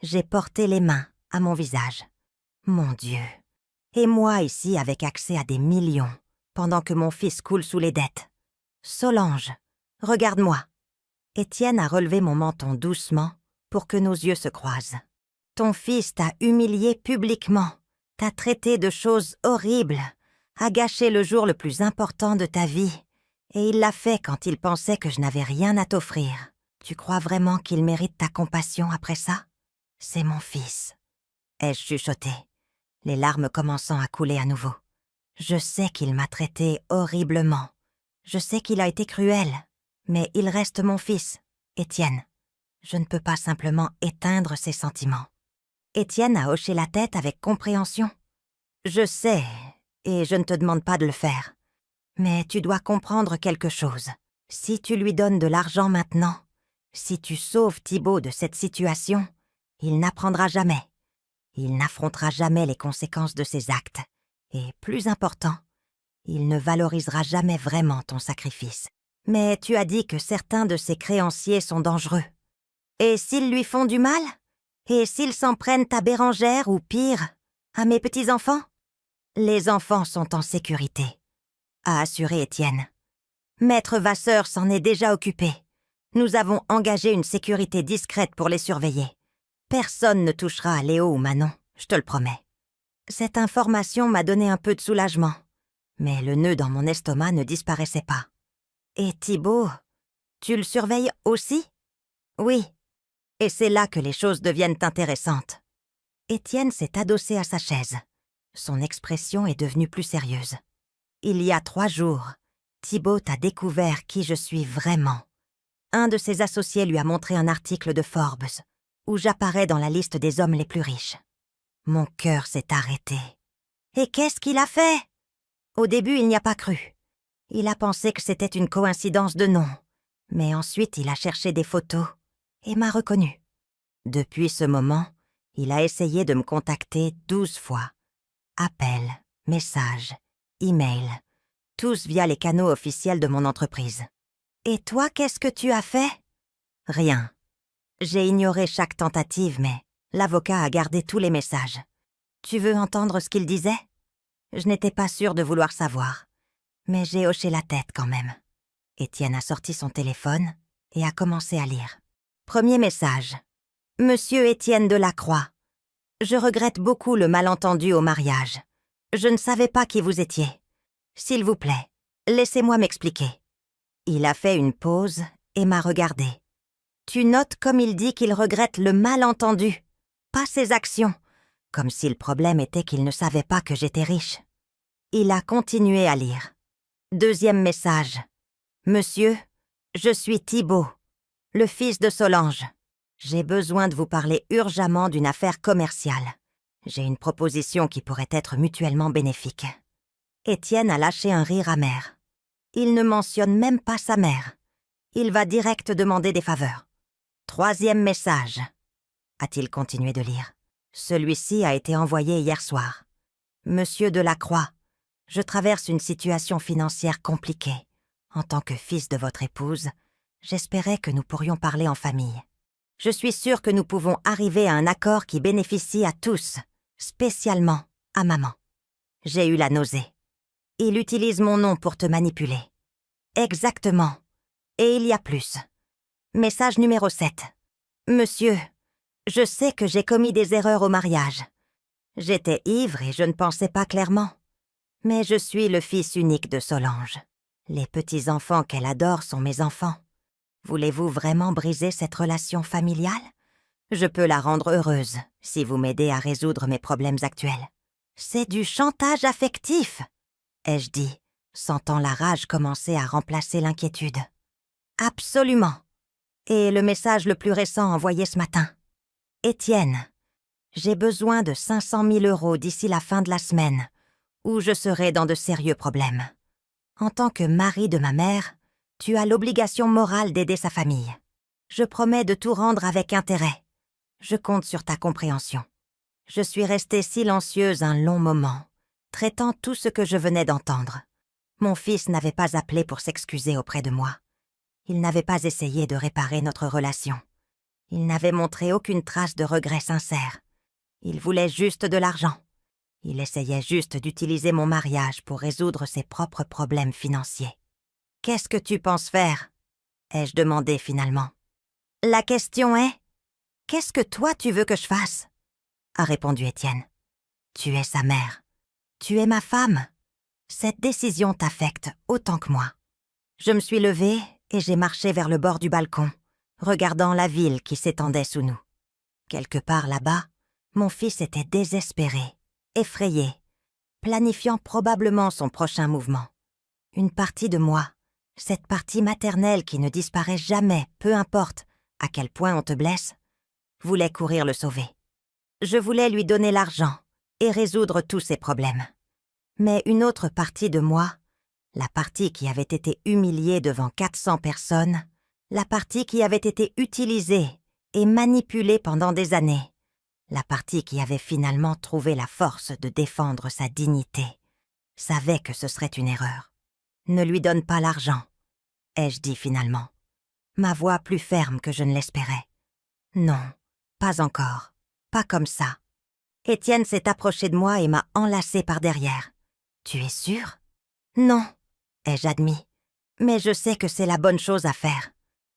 J'ai porté les mains à mon visage. Mon Dieu. Et moi ici avec accès à des millions, pendant que mon fils coule sous les dettes. Solange, regarde-moi. Étienne a relevé mon menton doucement pour que nos yeux se croisent. Ton fils t'a humilié publiquement, t'a traité de choses horribles, a gâché le jour le plus important de ta vie, et il l'a fait quand il pensait que je n'avais rien à t'offrir. Tu crois vraiment qu'il mérite ta compassion après ça ? C'est mon fils, ai-je chuchoté, les larmes commençant à couler à nouveau. Je sais qu'il m'a traité horriblement. Je sais qu'il a été cruel, mais il reste mon fils, Étienne. Je ne peux pas simplement éteindre ses sentiments. Étienne a hoché la tête avec compréhension. Je sais, et je ne te demande pas de le faire. Mais tu dois comprendre quelque chose. Si tu lui donnes de l'argent maintenant, si tu sauves Thibaut de cette situation, il n'apprendra jamais. Il n'affrontera jamais les conséquences de ses actes. Et plus important, il ne valorisera jamais vraiment ton sacrifice. Mais tu as dit que certains de ses créanciers sont dangereux. Et s'ils lui font du mal ? Et s'ils s'en prennent à Bérengère ou pire, à mes petits-enfants ? Les enfants sont en sécurité, a assuré Étienne. Maître Vasseur s'en est déjà occupé. Nous avons engagé une sécurité discrète pour les surveiller. Personne ne touchera à Léo ou Manon, je te le promets. » Cette information m'a donné un peu de soulagement, mais le nœud dans mon estomac ne disparaissait pas. « Et Thibaut, tu le surveilles aussi ?»« Oui. Et c'est là que les choses deviennent intéressantes. » Étienne s'est adossé à sa chaise. Son expression est devenue plus sérieuse. « Il y a 3 jours, Thibaut a découvert qui je suis vraiment. Un de ses associés lui a montré un article de Forbes, où j'apparais dans la liste des hommes les plus riches. Mon cœur s'est arrêté. Et qu'est-ce qu'il a fait? Au début, il n'y a pas cru. Il a pensé que c'était une coïncidence de nom. Mais ensuite, il a cherché des photos et m'a reconnu. Depuis ce moment, il a essayé de me contacter 12 fois. Appels, messages, emails, tous via les canaux officiels de mon entreprise. Et toi, qu'est-ce que tu as fait? Rien. J'ai ignoré chaque tentative, mais l'avocat a gardé tous les messages. Tu veux entendre ce qu'il disait? Je n'étais pas sûre de vouloir savoir, mais j'ai hoché la tête quand même. Étienne a sorti son téléphone et a commencé à lire. Premier message. Monsieur Étienne Delacroix. Je regrette beaucoup le malentendu au mariage. Je ne savais pas qui vous étiez. S'il vous plaît, laissez-moi m'expliquer. Il a fait une pause et m'a regardé. Tu notes comme il dit qu'il regrette le malentendu, pas ses actions, comme si le problème était qu'il ne savait pas que j'étais riche. Il a continué à lire. Deuxième message. Monsieur, je suis Thibaut, le fils de Solange. J'ai besoin de vous parler urgemment d'une affaire commerciale. J'ai une proposition qui pourrait être mutuellement bénéfique. Étienne a lâché un rire amer. Il ne mentionne même pas sa mère. Il va direct demander des faveurs. Troisième message. A-t-il continué de lire. Celui-ci a été envoyé hier soir. Monsieur Delacroix, je traverse une situation financière compliquée. En tant que fils de votre épouse, j'espérais que nous pourrions parler en famille. Je suis sûre que nous pouvons arriver à un accord qui bénéficie à tous, spécialement à maman. J'ai eu la nausée. Il utilise mon nom pour te manipuler. Exactement. Et il y a plus. Message numéro 7. Monsieur, je sais que j'ai commis des erreurs au mariage. J'étais ivre et je ne pensais pas clairement. Mais je suis le fils unique de Solange. Les petits-enfants qu'elle adore sont mes enfants. Voulez-vous vraiment briser cette relation familiale? Je peux la rendre heureuse si vous m'aidez à résoudre mes problèmes actuels. C'est du chantage affectif, ai-je dit, sentant la rage commencer à remplacer l'inquiétude. Absolument. Et le message le plus récent envoyé ce matin. Étienne, j'ai besoin de 500 000 € d'ici la fin de la semaine, ou je serai dans de sérieux problèmes. En tant que mari de ma mère, tu as l'obligation morale d'aider sa famille. Je promets de tout rendre avec intérêt. Je compte sur ta compréhension. Je suis restée silencieuse un long moment, traitant tout ce que je venais d'entendre. Mon fils n'avait pas appelé pour s'excuser auprès de moi. Il n'avait pas essayé de réparer notre relation. Il n'avait montré aucune trace de regret sincère. Il voulait juste de l'argent. Il essayait juste d'utiliser mon mariage pour résoudre ses propres problèmes financiers. « Qu'est-ce que tu penses faire ?» ai-je demandé finalement. « La question est, qu'est-ce que toi tu veux que je fasse ?» a répondu Étienne. « Tu es sa mère. Tu es ma femme. Cette décision t'affecte autant que moi. » Je me suis levée et j'ai marché vers le bord du balcon, regardant la ville qui s'étendait sous nous. Quelque part là-bas, mon fils était désespéré, effrayé, planifiant probablement son prochain mouvement. Une partie de moi, cette partie maternelle qui ne disparaît jamais, peu importe à quel point on te blesse, voulait courir le sauver. Je voulais lui donner l'argent et résoudre tous ses problèmes. Mais une autre partie de moi, la partie qui avait été humiliée devant 400 personnes, la partie qui avait été utilisée et manipulée pendant des années, la partie qui avait finalement trouvé la force de défendre sa dignité, savait que ce serait une erreur. « Ne lui donne pas l'argent », ai-je dit finalement, ma voix plus ferme que je ne l'espérais. « Non, pas encore, pas comme ça. » Étienne s'est approché de moi et m'a enlacée par derrière. « Tu es sûre ?»« Non, ai-je admis, mais je sais que c'est la bonne chose à faire.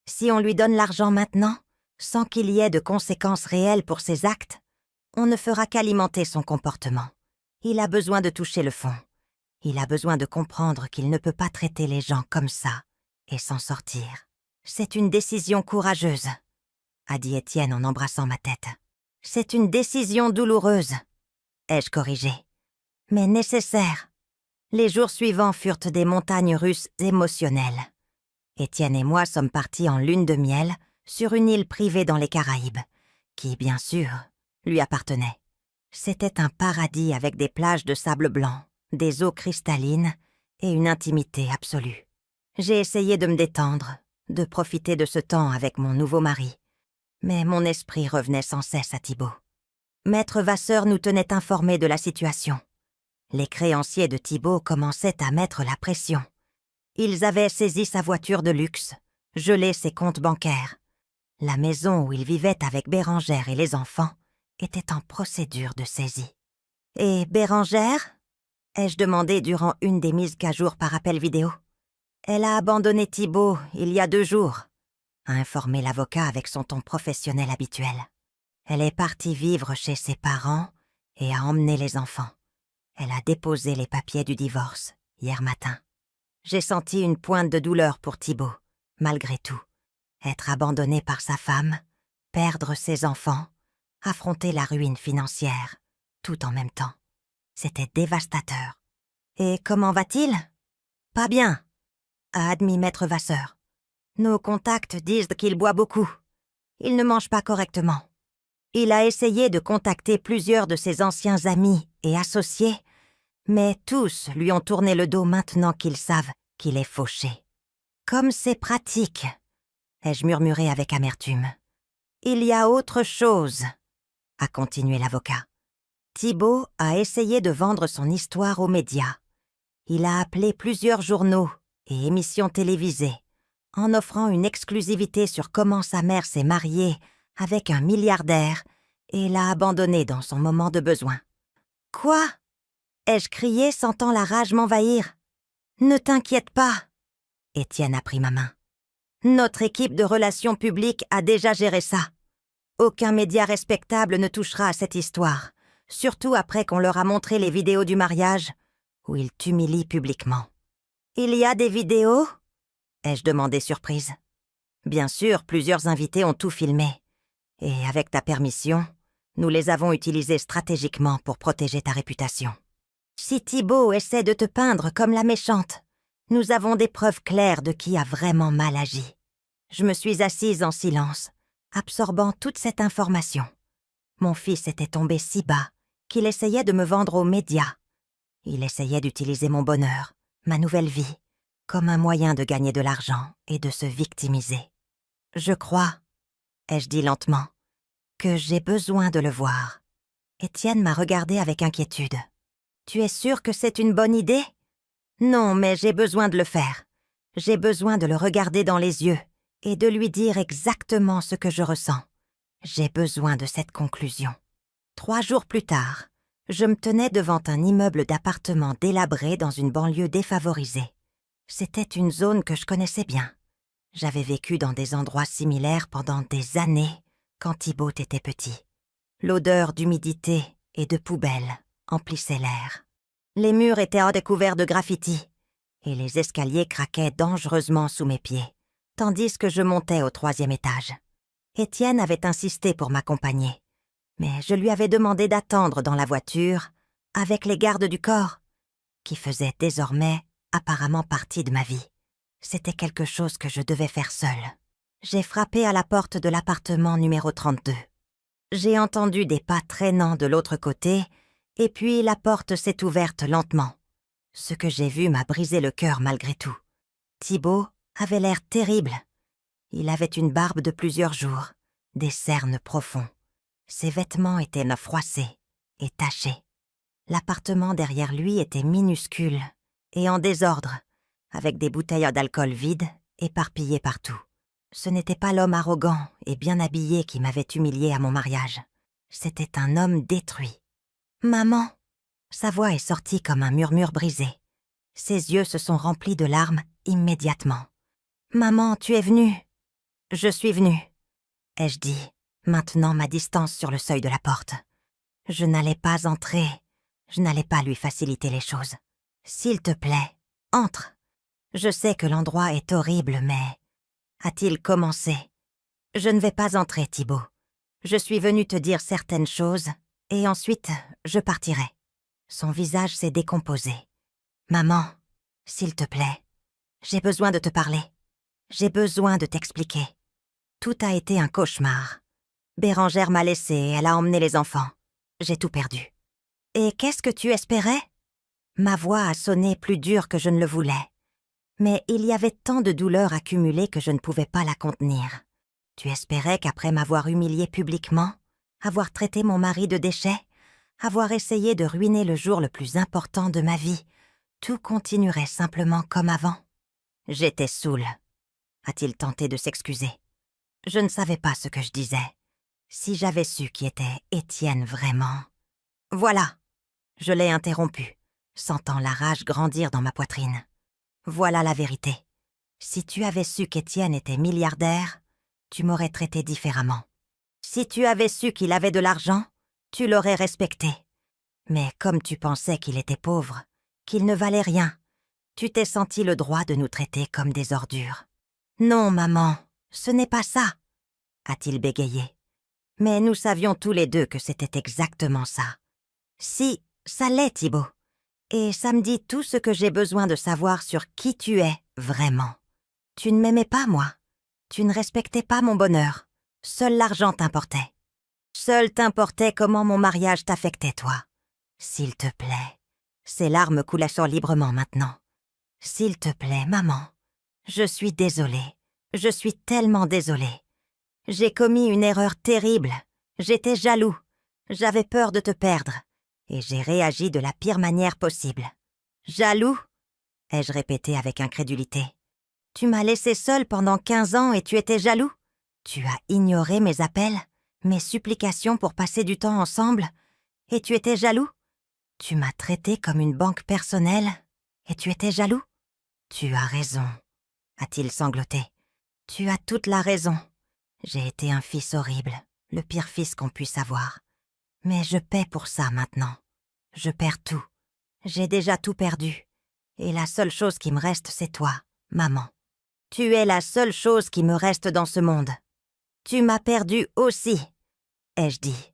Si on lui donne l'argent maintenant, sans qu'il y ait de conséquences réelles pour ses actes, on ne fera qu'alimenter son comportement. Il a besoin de toucher le fond. Il a besoin de comprendre qu'il ne peut pas traiter les gens comme ça et s'en sortir. C'est une décision courageuse, a dit Étienne en embrassant ma tête. C'est une décision douloureuse, ai-je corrigé, mais nécessaire. Les jours suivants furent des montagnes russes émotionnelles. Étienne et moi sommes partis en lune de miel sur une île privée dans les Caraïbes, qui, bien sûr, lui appartenait. C'était un paradis avec des plages de sable blanc, des eaux cristallines et une intimité absolue. J'ai essayé de me détendre, de profiter de ce temps avec mon nouveau mari, mais mon esprit revenait sans cesse à Thibaut. Maître Vasseur nous tenait informés de la situation. Les créanciers de Thibaut commençaient à mettre la pression. Ils avaient saisi sa voiture de luxe, gelé ses comptes bancaires. La maison où il vivait avec Bérangère et les enfants était en procédure de saisie. « Et Bérangère ?» ai-je demandé durant une des mises qu'à jour par appel vidéo. « Elle a abandonné Thibaut il y a 2 jours, » a informé l'avocat avec son ton professionnel habituel. Elle est partie vivre chez ses parents et a emmené les enfants. Elle a déposé les papiers du divorce hier matin. J'ai senti une pointe de douleur pour Thibaut, malgré tout. Être abandonné par sa femme, perdre ses enfants, affronter la ruine financière, tout en même temps. C'était dévastateur. « Et comment va-t-il ?»« Pas bien », a admis Maître Vasseur. « Nos contacts disent qu'il boit beaucoup. Il ne mange pas correctement. Il a essayé de contacter plusieurs de ses anciens amis et associés, mais tous lui ont tourné le dos maintenant qu'ils savent qu'il est fauché. Comme c'est pratique, ai-je murmuré avec amertume. Il y a autre chose, a continué l'avocat. Thibaut a essayé de vendre son histoire aux médias. Il a appelé plusieurs journaux et émissions télévisées, en offrant une exclusivité sur comment sa mère s'est mariée avec un milliardaire et l'a abandonné dans son moment de besoin. « Quoi ?» ai-je crié, sentant la rage m'envahir. « Ne t'inquiète pas !» Étienne a pris ma main. « Notre équipe de relations publiques a déjà géré ça. Aucun média respectable ne touchera à cette histoire, surtout après qu'on leur a montré les vidéos du mariage, où ils t'humilient publiquement. »« Il y a des vidéos ?» ai-je demandé surprise. Bien sûr, plusieurs invités ont tout filmé. Et avec ta permission, nous les avons utilisés stratégiquement pour protéger ta réputation. Si Thibaut essaie de te peindre comme la méchante, nous avons des preuves claires de qui a vraiment mal agi. Je me suis assise en silence, absorbant toute cette information. Mon fils était tombé si bas qu'il essayait de me vendre aux médias. Il essayait d'utiliser mon bonheur, ma nouvelle vie, comme un moyen de gagner de l'argent et de se victimiser. Je crois, ai-je dit lentement, que j'ai besoin de le voir. Étienne m'a regardé avec inquiétude. « Tu es sûr que c'est une bonne idée ? » ?»« Non, mais j'ai besoin de le faire. J'ai besoin de le regarder dans les yeux et de lui dire exactement ce que je ressens. J'ai besoin de cette conclusion. » 3 jours plus tard, je me tenais devant un immeuble d'appartements délabré dans une banlieue défavorisée. C'était une zone que je connaissais bien. J'avais vécu dans des endroits similaires pendant des années quand Thibaut était petit. L'odeur d'humidité et de poubelle emplissait l'air. Les murs étaient recouverts de graffitis et les escaliers craquaient dangereusement sous mes pieds, tandis que je montais au 3e étage. Étienne avait insisté pour m'accompagner, mais je lui avais demandé d'attendre dans la voiture avec les gardes du corps, qui faisaient désormais apparemment partie de ma vie. C'était quelque chose que je devais faire seule. J'ai frappé à la porte de l'appartement numéro 32. J'ai entendu des pas traînants de l'autre côté, et puis la porte s'est ouverte lentement. Ce que j'ai vu m'a brisé le cœur malgré tout. Thibaut avait l'air terrible. Il avait une barbe de plusieurs jours, des cernes profonds. Ses vêtements étaient froissés et tachés. L'appartement derrière lui était minuscule et en désordre, avec des bouteilles d'alcool vides éparpillées partout. Ce n'était pas l'homme arrogant et bien habillé qui m'avait humilié à mon mariage. C'était un homme détruit. « Maman !» Sa voix est sortie comme un murmure brisé. Ses yeux se sont remplis de larmes immédiatement. « Maman, tu es venue !» Je suis venue, ai-je dit, maintenant ma distance sur le seuil de la porte. Je n'allais pas entrer, je n'allais pas lui faciliter les choses. S'il te plaît, entre. Je sais que l'endroit est horrible, mais... A-t-il commencé? Je ne vais pas entrer, Thibaut. Je suis venue te dire certaines choses, et ensuite, je partirai. Son visage s'est décomposé. Maman, s'il te plaît, j'ai besoin de te parler. J'ai besoin de t'expliquer. Tout a été un cauchemar. Bérangère m'a laissée, elle a emmené les enfants. J'ai tout perdu. Et qu'est-ce que tu espérais? Ma voix a sonné plus dur que je ne le voulais. Mais il y avait tant de douleur accumulée que je ne pouvais pas la contenir. Tu espérais qu'après m'avoir humiliée publiquement, avoir traité mon mari de déchet, avoir essayé de ruiner le jour le plus important de ma vie, tout continuerait simplement comme avant? J'étais saoule. A-t-il tenté de s'excuser? Je ne savais pas ce que je disais. Si j'avais su qui était Étienne vraiment... Voilà, je l'ai interrompu, sentant la rage grandir dans ma poitrine. Voilà la vérité. Si tu avais su qu'Étienne était milliardaire, tu m'aurais traité différemment. Si tu avais su qu'il avait de l'argent, tu l'aurais respecté. Mais comme tu pensais qu'il était pauvre, qu'il ne valait rien, tu t'es senti le droit de nous traiter comme des ordures. Non, maman, ce n'est pas ça, a-t-il bégayé. Mais nous savions tous les deux que c'était exactement ça. Si, ça l'est, Thibaut. Et ça me dit tout ce que j'ai besoin de savoir sur qui tu es, vraiment. Tu ne m'aimais pas, moi. Tu ne respectais pas mon bonheur. Seul l'argent t'importait. Seul t'importait comment mon mariage t'affectait, toi. S'il te plaît. Ses larmes coulaient librement maintenant. S'il te plaît, maman. Je suis désolée. Je suis tellement désolée. J'ai commis une erreur terrible. J'étais jaloux. J'avais peur de te perdre. Et j'ai réagi de la pire manière possible. Jaloux? Ai-je répété avec incrédulité. Tu m'as laissé seule pendant 15 ans et tu étais jaloux? Tu as ignoré mes appels, mes supplications pour passer du temps ensemble, et tu étais jaloux? Tu m'as traité comme une banque personnelle, et tu étais jaloux? Tu as raison, a-t-il sangloté. Tu as toute la raison. J'ai été un fils horrible, le pire fils qu'on puisse avoir. Mais je paie pour ça maintenant. Je perds tout. J'ai déjà tout perdu. Et la seule chose qui me reste, c'est toi, maman. Tu es la seule chose qui me reste dans ce monde. Tu m'as perdu aussi, ai-je dit.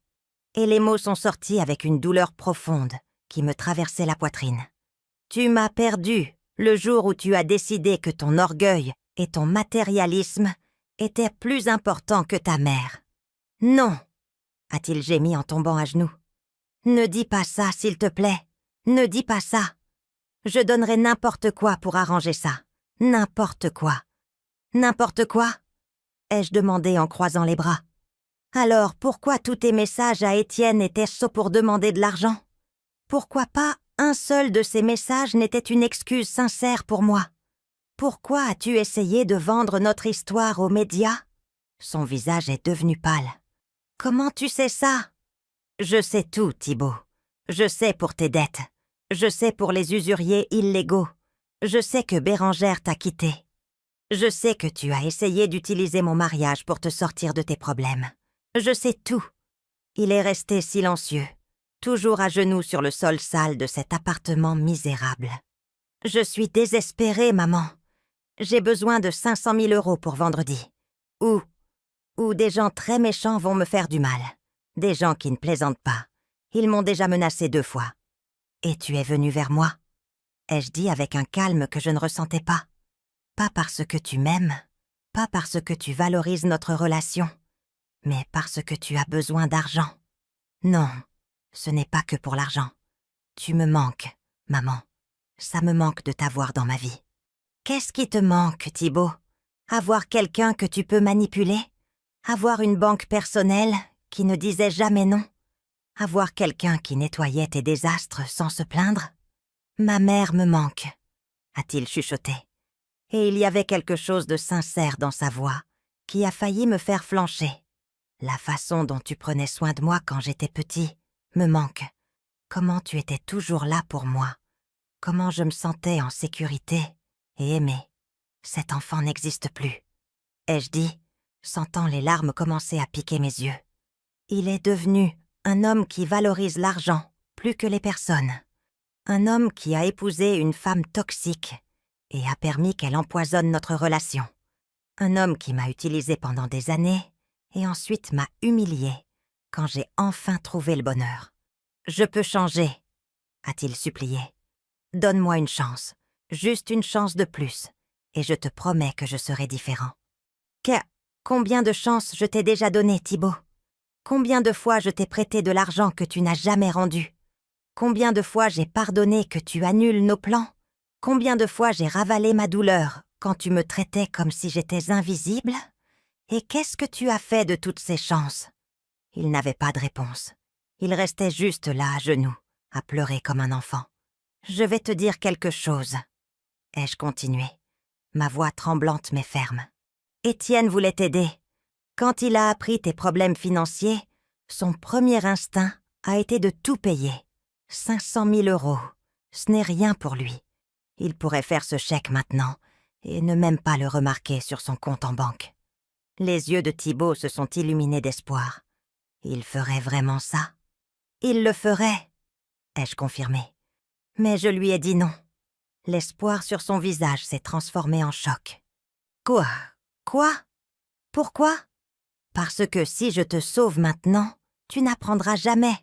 Et les mots sont sortis avec une douleur profonde qui me traversait la poitrine. Tu m'as perdu le jour où tu as décidé que ton orgueil et ton matérialisme étaient plus importants que ta mère. Non, a-t-il gémi en tombant à genoux. Ne dis pas ça, s'il te plaît. Ne dis pas ça. Je donnerai n'importe quoi pour arranger ça. N'importe quoi. N'importe quoi? Ai-je demandé en croisant les bras. Alors pourquoi tous tes messages à Étienne étaient-ce pour demander de l'argent? Pourquoi pas un seul de ces messages n'était une excuse sincère pour moi? Pourquoi as-tu essayé de vendre notre histoire aux médias? Son visage est devenu pâle. Comment tu sais ça? Je sais tout, Thibaut. Je sais pour tes dettes. Je sais pour les usuriers illégaux. Je sais que Bérangère t'a quitté. Je sais que tu as essayé d'utiliser mon mariage pour te sortir de tes problèmes. Je sais tout. Il est resté silencieux, toujours à genoux sur le sol sale de cet appartement misérable. Je suis désespérée, maman. J'ai besoin de 500 000 € pour vendredi. Ou des gens très méchants vont me faire du mal. Des gens qui ne plaisantent pas. Ils m'ont déjà menacé 2 fois. Et tu es venu vers moi, ai-je dit avec un calme que je ne ressentais pas. Pas parce que tu m'aimes, pas parce que tu valorises notre relation, mais parce que tu as besoin d'argent. Non, ce n'est pas que pour l'argent. Tu me manques, maman. Ça me manque de t'avoir dans ma vie. Qu'est-ce qui te manque, Thibaut? Avoir quelqu'un que tu peux manipuler? Avoir une banque personnelle qui ne disait jamais non? Avoir quelqu'un qui nettoyait tes désastres sans se plaindre? Ma mère me manque, a-t-il chuchoté. Et il y avait quelque chose de sincère dans sa voix qui a failli me faire flancher. La façon dont tu prenais soin de moi quand j'étais petit me manque. Comment tu étais toujours là pour moi. Comment je me sentais en sécurité et aimée. Cet enfant n'existe plus. Ai-je dit, sentant les larmes commencer à piquer mes yeux. Il est devenu un homme qui valorise l'argent plus que les personnes. Un homme qui a épousé une femme toxique et a permis qu'elle empoisonne notre relation. Un homme qui m'a utilisé pendant des années et ensuite m'a humilié quand j'ai enfin trouvé le bonheur. « Je peux changer », a-t-il supplié. « Donne-moi une chance, juste une chance de plus, et je te promets que je serai différent. » Combien de chances je t'ai déjà donné, Thibaut? Combien de fois je t'ai prêté de l'argent que tu n'as jamais rendu? Combien de fois j'ai pardonné que tu annules nos plans? Combien de fois j'ai ravalé ma douleur quand tu me traitais comme si j'étais invisible? Et qu'est-ce que tu as fait de toutes ces chances? Il n'avait pas de réponse. Il restait juste là, à genoux, à pleurer comme un enfant. « Je vais te dire quelque chose. » ai-je continué, ma voix tremblante mais ferme. Étienne voulait t'aider. Quand il a appris tes problèmes financiers, son premier instinct a été de tout payer. 500 000 €, ce n'est rien pour lui. Il pourrait faire ce chèque maintenant et ne même pas le remarquer sur son compte en banque. Les yeux de Thibaut se sont illuminés d'espoir. Il ferait vraiment ça? Il le ferait, ai-je confirmé. Mais je lui ai dit non. L'espoir sur son visage s'est transformé en choc. Quoi? Quoi? Pourquoi? Parce que si je te sauve maintenant, tu n'apprendras jamais.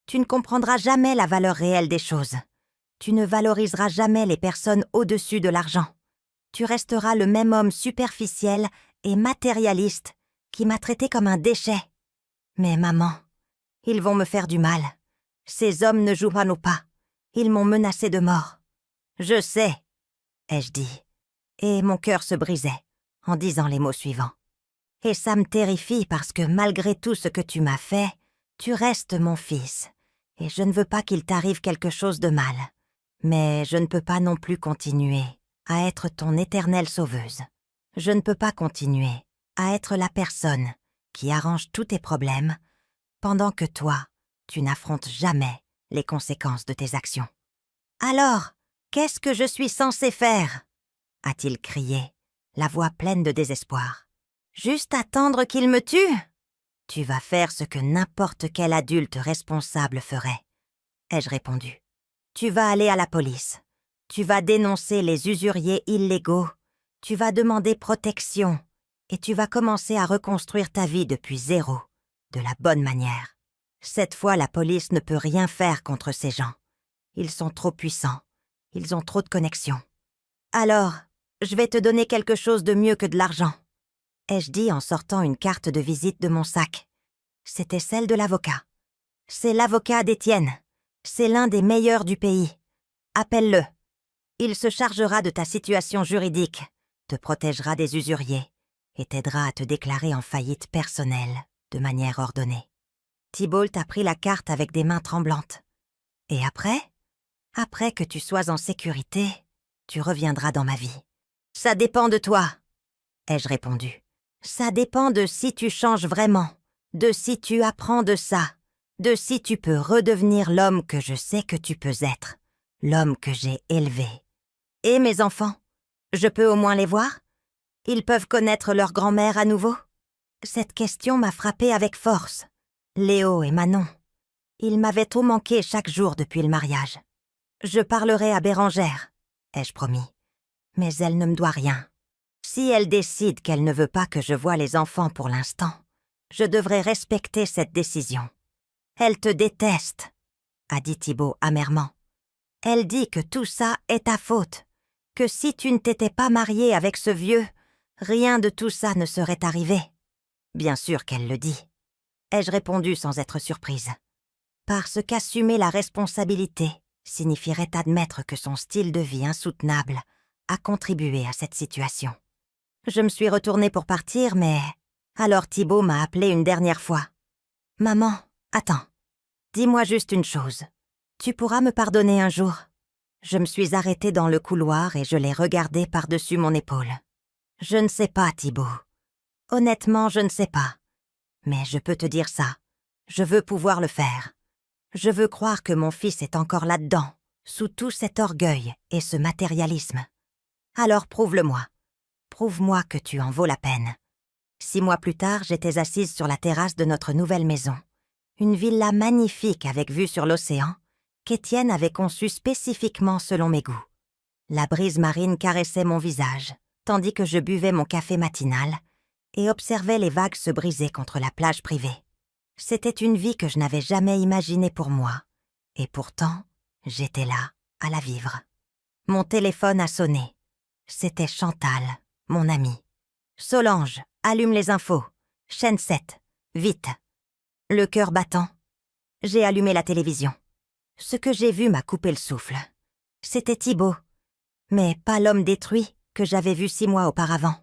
Tu ne comprendras jamais la valeur réelle des choses. Tu ne valoriseras jamais les personnes au-dessus de l'argent. Tu resteras le même homme superficiel et matérialiste qui m'a traité comme un déchet. Mais maman, ils vont me faire du mal. Ces hommes ne joueront pas. Ils m'ont menacé de mort. Je sais, ai-je dit, et mon cœur se brisait en disant les mots suivants. Et ça me terrifie parce que malgré tout ce que tu m'as fait, tu restes mon fils, et je ne veux pas qu'il t'arrive quelque chose de mal. Mais je ne peux pas non plus continuer à être ton éternelle sauveuse. Je ne peux pas continuer à être la personne qui arrange tous tes problèmes pendant que toi, tu n'affrontes jamais les conséquences de tes actions. Alors, qu'est-ce que je suis censée faire? A-t-il crié, la voix pleine de désespoir. Juste attendre qu'il me tue? Tu vas faire ce que n'importe quel adulte responsable ferait, ai-je répondu. Tu vas aller à la police. Tu vas dénoncer les usuriers illégaux. Tu vas demander protection. Et tu vas commencer à reconstruire ta vie depuis zéro, de la bonne manière. Cette fois, la police ne peut rien faire contre ces gens. Ils sont trop puissants. Ils ont trop de connexions. Alors, je vais te donner quelque chose de mieux que de l'argent, ai-je dit en sortant une carte de visite de mon sac. C'était celle de l'avocat. C'est l'avocat d'Étienne. C'est l'un des meilleurs du pays. Appelle-le. Il se chargera de ta situation juridique, te protégera des usuriers et t'aidera à te déclarer en faillite personnelle de manière ordonnée. Thibault a pris la carte avec des mains tremblantes. Et après? Après que tu sois en sécurité, tu reviendras dans ma vie. Ça dépend de toi, ai-je répondu. Ça dépend de si tu changes vraiment, de si tu apprends de ça, de si tu peux redevenir l'homme que je sais que tu peux être, l'homme que j'ai élevé. Et mes enfants, je peux au moins les voir? Ils peuvent connaître leur grand-mère à nouveau? Cette question m'a frappée avec force. Léo et Manon. Ils m'avaient trop manqué chaque jour depuis le mariage. Je parlerai à Bérangère, ai-je promis. Mais elle ne me doit rien. Si elle décide qu'elle ne veut pas que je voie les enfants pour l'instant, je devrais respecter cette décision. Elle te déteste, a dit Thibault amèrement. Elle dit que tout ça est ta faute, que si tu ne t'étais pas marié avec ce vieux, rien de tout ça ne serait arrivé. Bien sûr qu'elle le dit. Ai-je répondu sans être surprise. Parce qu'assumer la responsabilité signifierait admettre que son style de vie insoutenable a contribué à cette situation. Je me suis retournée pour partir, mais... Alors Thibault m'a appelée une dernière fois. « Maman, attends. Dis-moi juste une chose. Tu pourras me pardonner un jour ?» Je me suis arrêtée dans le couloir et je l'ai regardé par-dessus mon épaule. « Je ne sais pas, Thibault. Honnêtement, je ne sais pas. Mais je peux te dire ça. Je veux pouvoir le faire. Je veux croire que mon fils est encore là-dedans, sous tout cet orgueil et ce matérialisme. Alors prouve-le-moi. Prouve-moi que tu en vaux la peine. 6 mois plus tard, j'étais assise sur la terrasse de notre nouvelle maison. Une villa magnifique avec vue sur l'océan, qu'Étienne avait conçue spécifiquement selon mes goûts. La brise marine caressait mon visage, tandis que je buvais mon café matinal et observais les vagues se briser contre la plage privée. C'était une vie que je n'avais jamais imaginée pour moi, et pourtant, j'étais là, à la vivre. Mon téléphone a sonné. C'était Chantal, mon amie. « Solange, allume les infos. Chaîne 7, vite. » Le cœur battant, j'ai allumé la télévision. Ce que j'ai vu m'a coupé le souffle. C'était Thibaut, mais pas l'homme détruit que j'avais vu 6 mois auparavant.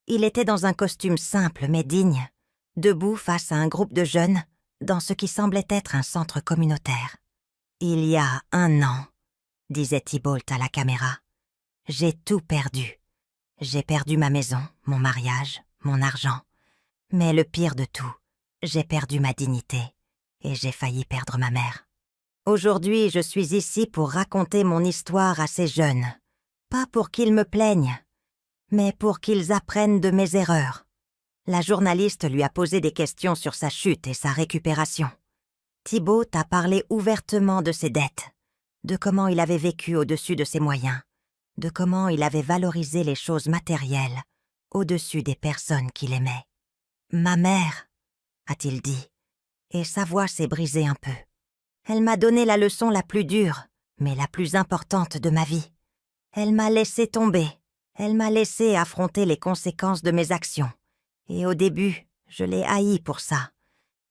Il était dans un costume simple mais digne, debout face à un groupe de jeunes dans ce qui semblait être un centre communautaire. « Il y a 1 an, » disait Thibault à la caméra, « j'ai tout perdu. J'ai perdu ma maison, mon mariage, mon argent. Mais le pire de tout, j'ai perdu ma dignité et j'ai failli perdre ma mère. Aujourd'hui, je suis ici pour raconter mon histoire à ces jeunes, pas pour qu'ils me plaignent, mais pour qu'ils apprennent de mes erreurs. » La journaliste lui a posé des questions sur sa chute et sa récupération. Thibault a parlé ouvertement de ses dettes, de comment il avait vécu au-dessus de ses moyens, de comment il avait valorisé les choses matérielles au-dessus des personnes qu'il aimait. « Ma mère », a-t-il dit, et sa voix s'est brisée un peu. Elle m'a donné la leçon la plus dure, mais la plus importante de ma vie. Elle m'a laissé tomber, elle m'a laissé affronter les conséquences de mes actions. Et au début, je l'ai haïe pour ça.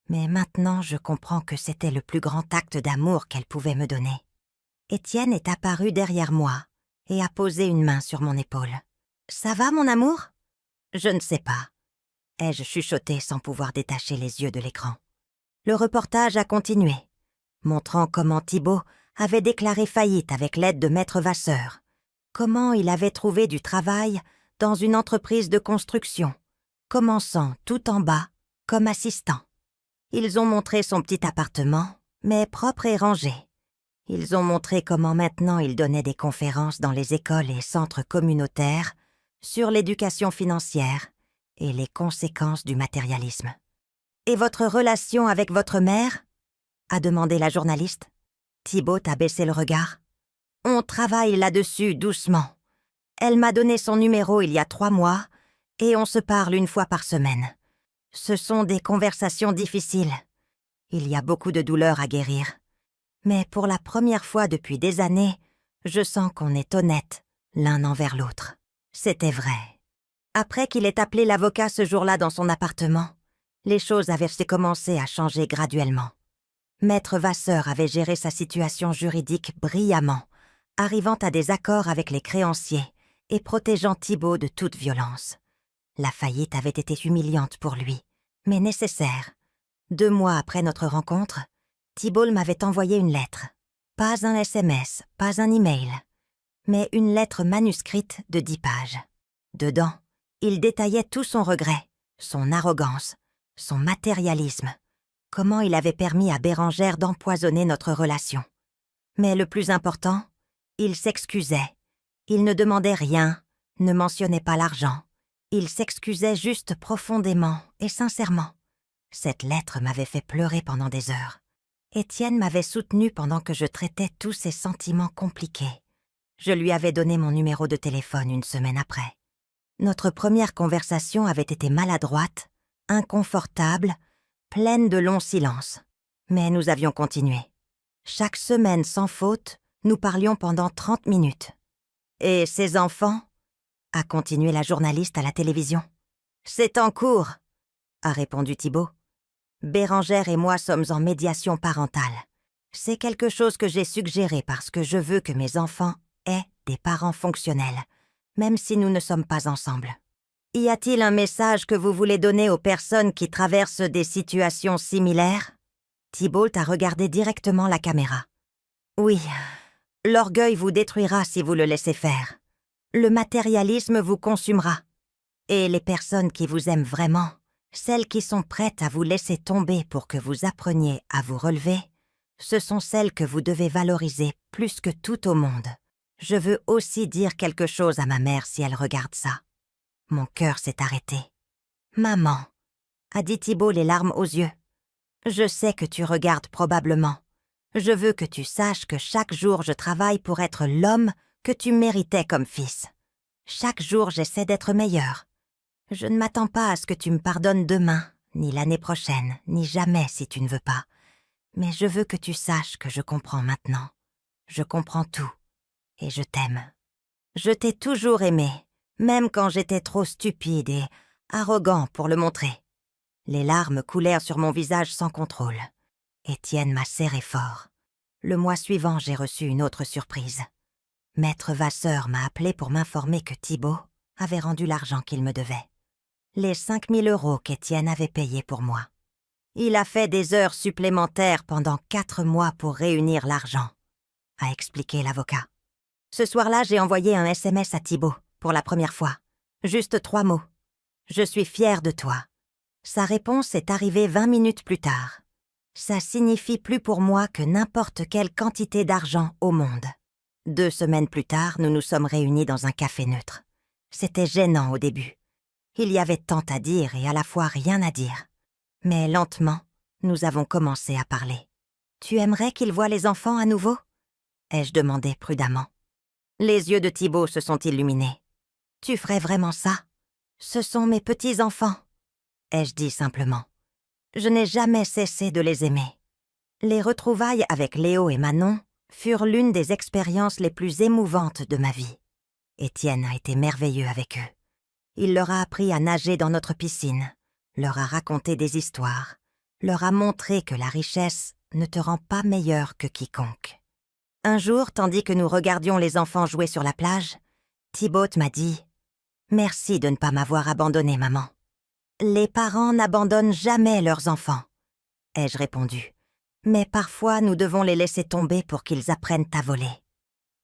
Mais maintenant, je comprends que c'était le plus grand acte d'amour qu'elle pouvait me donner. Étienne est apparu derrière moi et a posé une main sur mon épaule. « Ça va, mon amour ?» « Je ne sais pas. » ai-je chuchoté sans pouvoir détacher les yeux de l'écran. Le reportage a continué, montrant comment Thibault avait déclaré faillite avec l'aide de Maître Vasseur, comment il avait trouvé du travail dans une entreprise de construction, commençant tout en bas comme assistant. Ils ont montré son petit appartement, mais propre et rangé. Ils ont montré comment maintenant il donnait des conférences dans les écoles et centres communautaires sur l'éducation financière et les conséquences du matérialisme. « Et votre relation avec votre mère ?» a demandé la journaliste. Thibault a baissé le regard. « On travaille là-dessus doucement. Elle m'a donné son numéro il y a 3 mois et on se parle 1 fois par semaine. Ce sont des conversations difficiles. Il y a beaucoup de douleurs à guérir. Mais pour la première fois depuis des années, je sens qu'on est honnête l'un envers l'autre. » C'était vrai. Après qu'il ait appelé l'avocat ce jour-là dans son appartement, les choses avaient commencé à changer graduellement. Maître Vasseur avait géré sa situation juridique brillamment, arrivant à des accords avec les créanciers et protégeant Thibault de toute violence. La faillite avait été humiliante pour lui, mais nécessaire. 2 mois après notre rencontre, Thibault m'avait envoyé une lettre. Pas un SMS, pas un email, mais une lettre manuscrite de 10 pages. Dedans, il détaillait tout son regret, son arrogance, son matérialisme, comment il avait permis à Bérengère d'empoisonner notre relation. Mais le plus important, il s'excusait. Il ne demandait rien, ne mentionnait pas l'argent. Il s'excusait juste profondément et sincèrement. Cette lettre m'avait fait pleurer pendant des heures. Étienne m'avait soutenue pendant que je traitais tous ces sentiments compliqués. Je lui avais donné mon numéro de téléphone 1 semaine après. Notre première conversation avait été maladroite, inconfortable, pleine de longs silences. Mais nous avions continué. Chaque semaine sans faute, nous parlions pendant 30 minutes. « Et ses enfants ?» a continué la journaliste à la télévision. « C'est en cours !» a répondu Thibault. « Bérengère et moi sommes en médiation parentale. C'est quelque chose que j'ai suggéré parce que je veux que mes enfants aient des parents fonctionnels, même si nous ne sommes pas ensemble. Y a-t-il un message que vous voulez donner aux personnes qui traversent des situations similaires ?» Thibault a regardé directement la caméra. « Oui, l'orgueil vous détruira si vous le laissez faire. Le matérialisme vous consumera. Et les personnes qui vous aiment vraiment, celles qui sont prêtes à vous laisser tomber pour que vous appreniez à vous relever, ce sont celles que vous devez valoriser plus que tout au monde. Je veux aussi dire quelque chose à ma mère si elle regarde ça. » Mon cœur s'est arrêté. Maman, a dit Thibaut les larmes aux yeux. Je sais que tu regardes probablement. Je veux que tu saches que chaque jour je travaille pour être l'homme que tu méritais comme fils. Chaque jour j'essaie d'être meilleur. Je ne m'attends pas à ce que tu me pardonnes demain, ni l'année prochaine, ni jamais si tu ne veux pas. Mais je veux que tu saches que je comprends maintenant. Je comprends tout. Et je t'aime. Je t'ai toujours aimé, même quand j'étais trop stupide et arrogant pour le montrer. Les larmes coulèrent sur mon visage sans contrôle. Étienne m'a serré fort. Le mois suivant, j'ai reçu une autre surprise. Maître Vasseur m'a appelé pour m'informer que Thibaut avait rendu l'argent qu'il me devait. Les 5 000 € qu'Étienne avait payés pour moi. Il a fait des heures supplémentaires pendant 4 mois pour réunir l'argent, a expliqué l'avocat. Ce soir-là, j'ai envoyé un SMS à Thibaut, pour la première fois. Juste 3 mots. Je suis fière de toi. Sa réponse est arrivée 20 minutes plus tard. Ça signifie plus pour moi que n'importe quelle quantité d'argent au monde. 2 semaines plus tard, nous nous sommes réunis dans un café neutre. C'était gênant au début. Il y avait tant à dire et à la fois rien à dire. Mais lentement, nous avons commencé à parler. « Tu aimerais qu'il voie les enfants à nouveau ?» ai-je demandé prudemment. Les yeux de Thibaut se sont illuminés. « Tu ferais vraiment ça? Ce sont mes petits-enfants, » ai-je dit simplement. Je n'ai jamais cessé de les aimer. Les retrouvailles avec Léo et Manon furent l'une des expériences les plus émouvantes de ma vie. Étienne a été merveilleux avec eux. Il leur a appris à nager dans notre piscine, leur a raconté des histoires, leur a montré que la richesse ne te rend pas meilleur que quiconque. Un jour, tandis que nous regardions les enfants jouer sur la plage, Thibaut m'a dit « Merci de ne pas m'avoir abandonné, maman. » « Les parents n'abandonnent jamais leurs enfants, » ai-je répondu. « Mais parfois, nous devons les laisser tomber pour qu'ils apprennent à voler. »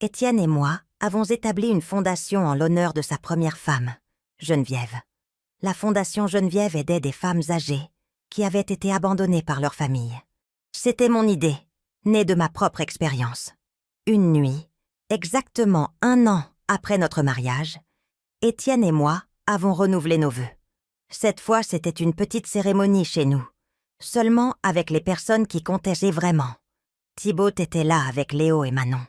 Étienne et moi avons établi une fondation en l'honneur de sa première femme, Geneviève. La fondation Geneviève aidait des femmes âgées qui avaient été abandonnées par leur famille. C'était mon idée, née de ma propre expérience. Une nuit, exactement 1 an après notre mariage, Étienne et moi avons renouvelé nos vœux. Cette fois, c'était une petite cérémonie chez nous, seulement avec les personnes qui comptaient vraiment. Thibaut était là avec Léo et Manon.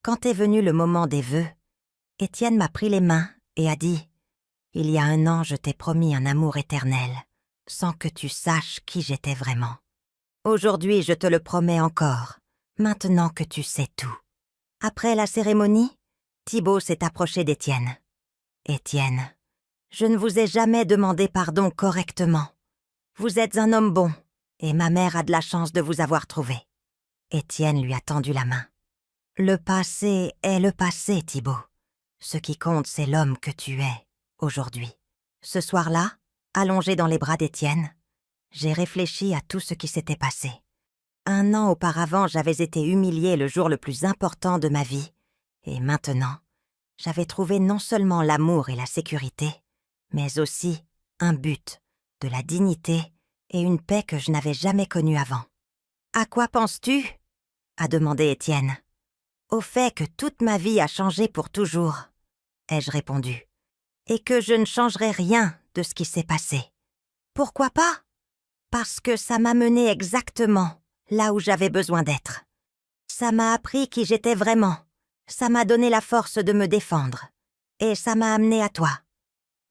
Quand est venu le moment des vœux, Étienne m'a pris les mains et a dit « Il y a 1 an, je t'ai promis un amour éternel, sans que tu saches qui j'étais vraiment. Aujourd'hui, je te le promets encore, maintenant que tu sais tout. » Après la cérémonie, Thibaut s'est approché d'Étienne. « Étienne, je ne vous ai jamais demandé pardon correctement. Vous êtes un homme bon, et ma mère a de la chance de vous avoir trouvé. » Étienne lui a tendu la main. « Le passé est le passé, Thibaut. Ce qui compte, c'est l'homme que tu es, aujourd'hui. » Ce soir-là, allongé dans les bras d'Étienne, j'ai réfléchi à tout ce qui s'était passé. 1 an auparavant, j'avais été humiliée le jour le plus important de ma vie, et maintenant, j'avais trouvé non seulement l'amour et la sécurité, mais aussi un but, de la dignité et une paix que je n'avais jamais connue avant. « À quoi penses-tu » a demandé Étienne. « Au fait que toute ma vie a changé pour toujours, » ai-je répondu, « et que je ne changerai rien de ce qui s'est passé. Pourquoi pas? Parce que ça m'a mené exactement là où j'avais besoin d'être. Ça m'a appris qui j'étais vraiment, ça m'a donné la force de me défendre, et ça m'a amené à toi. »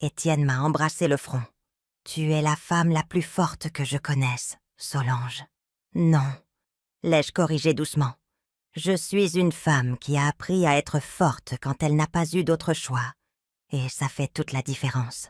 Étienne m'a embrassé le front. « Tu es la femme la plus forte que je connaisse, Solange. »« Non, » l'ai-je corrigé doucement. « Je suis une femme qui a appris à être forte quand elle n'a pas eu d'autre choix, et ça fait toute la différence. »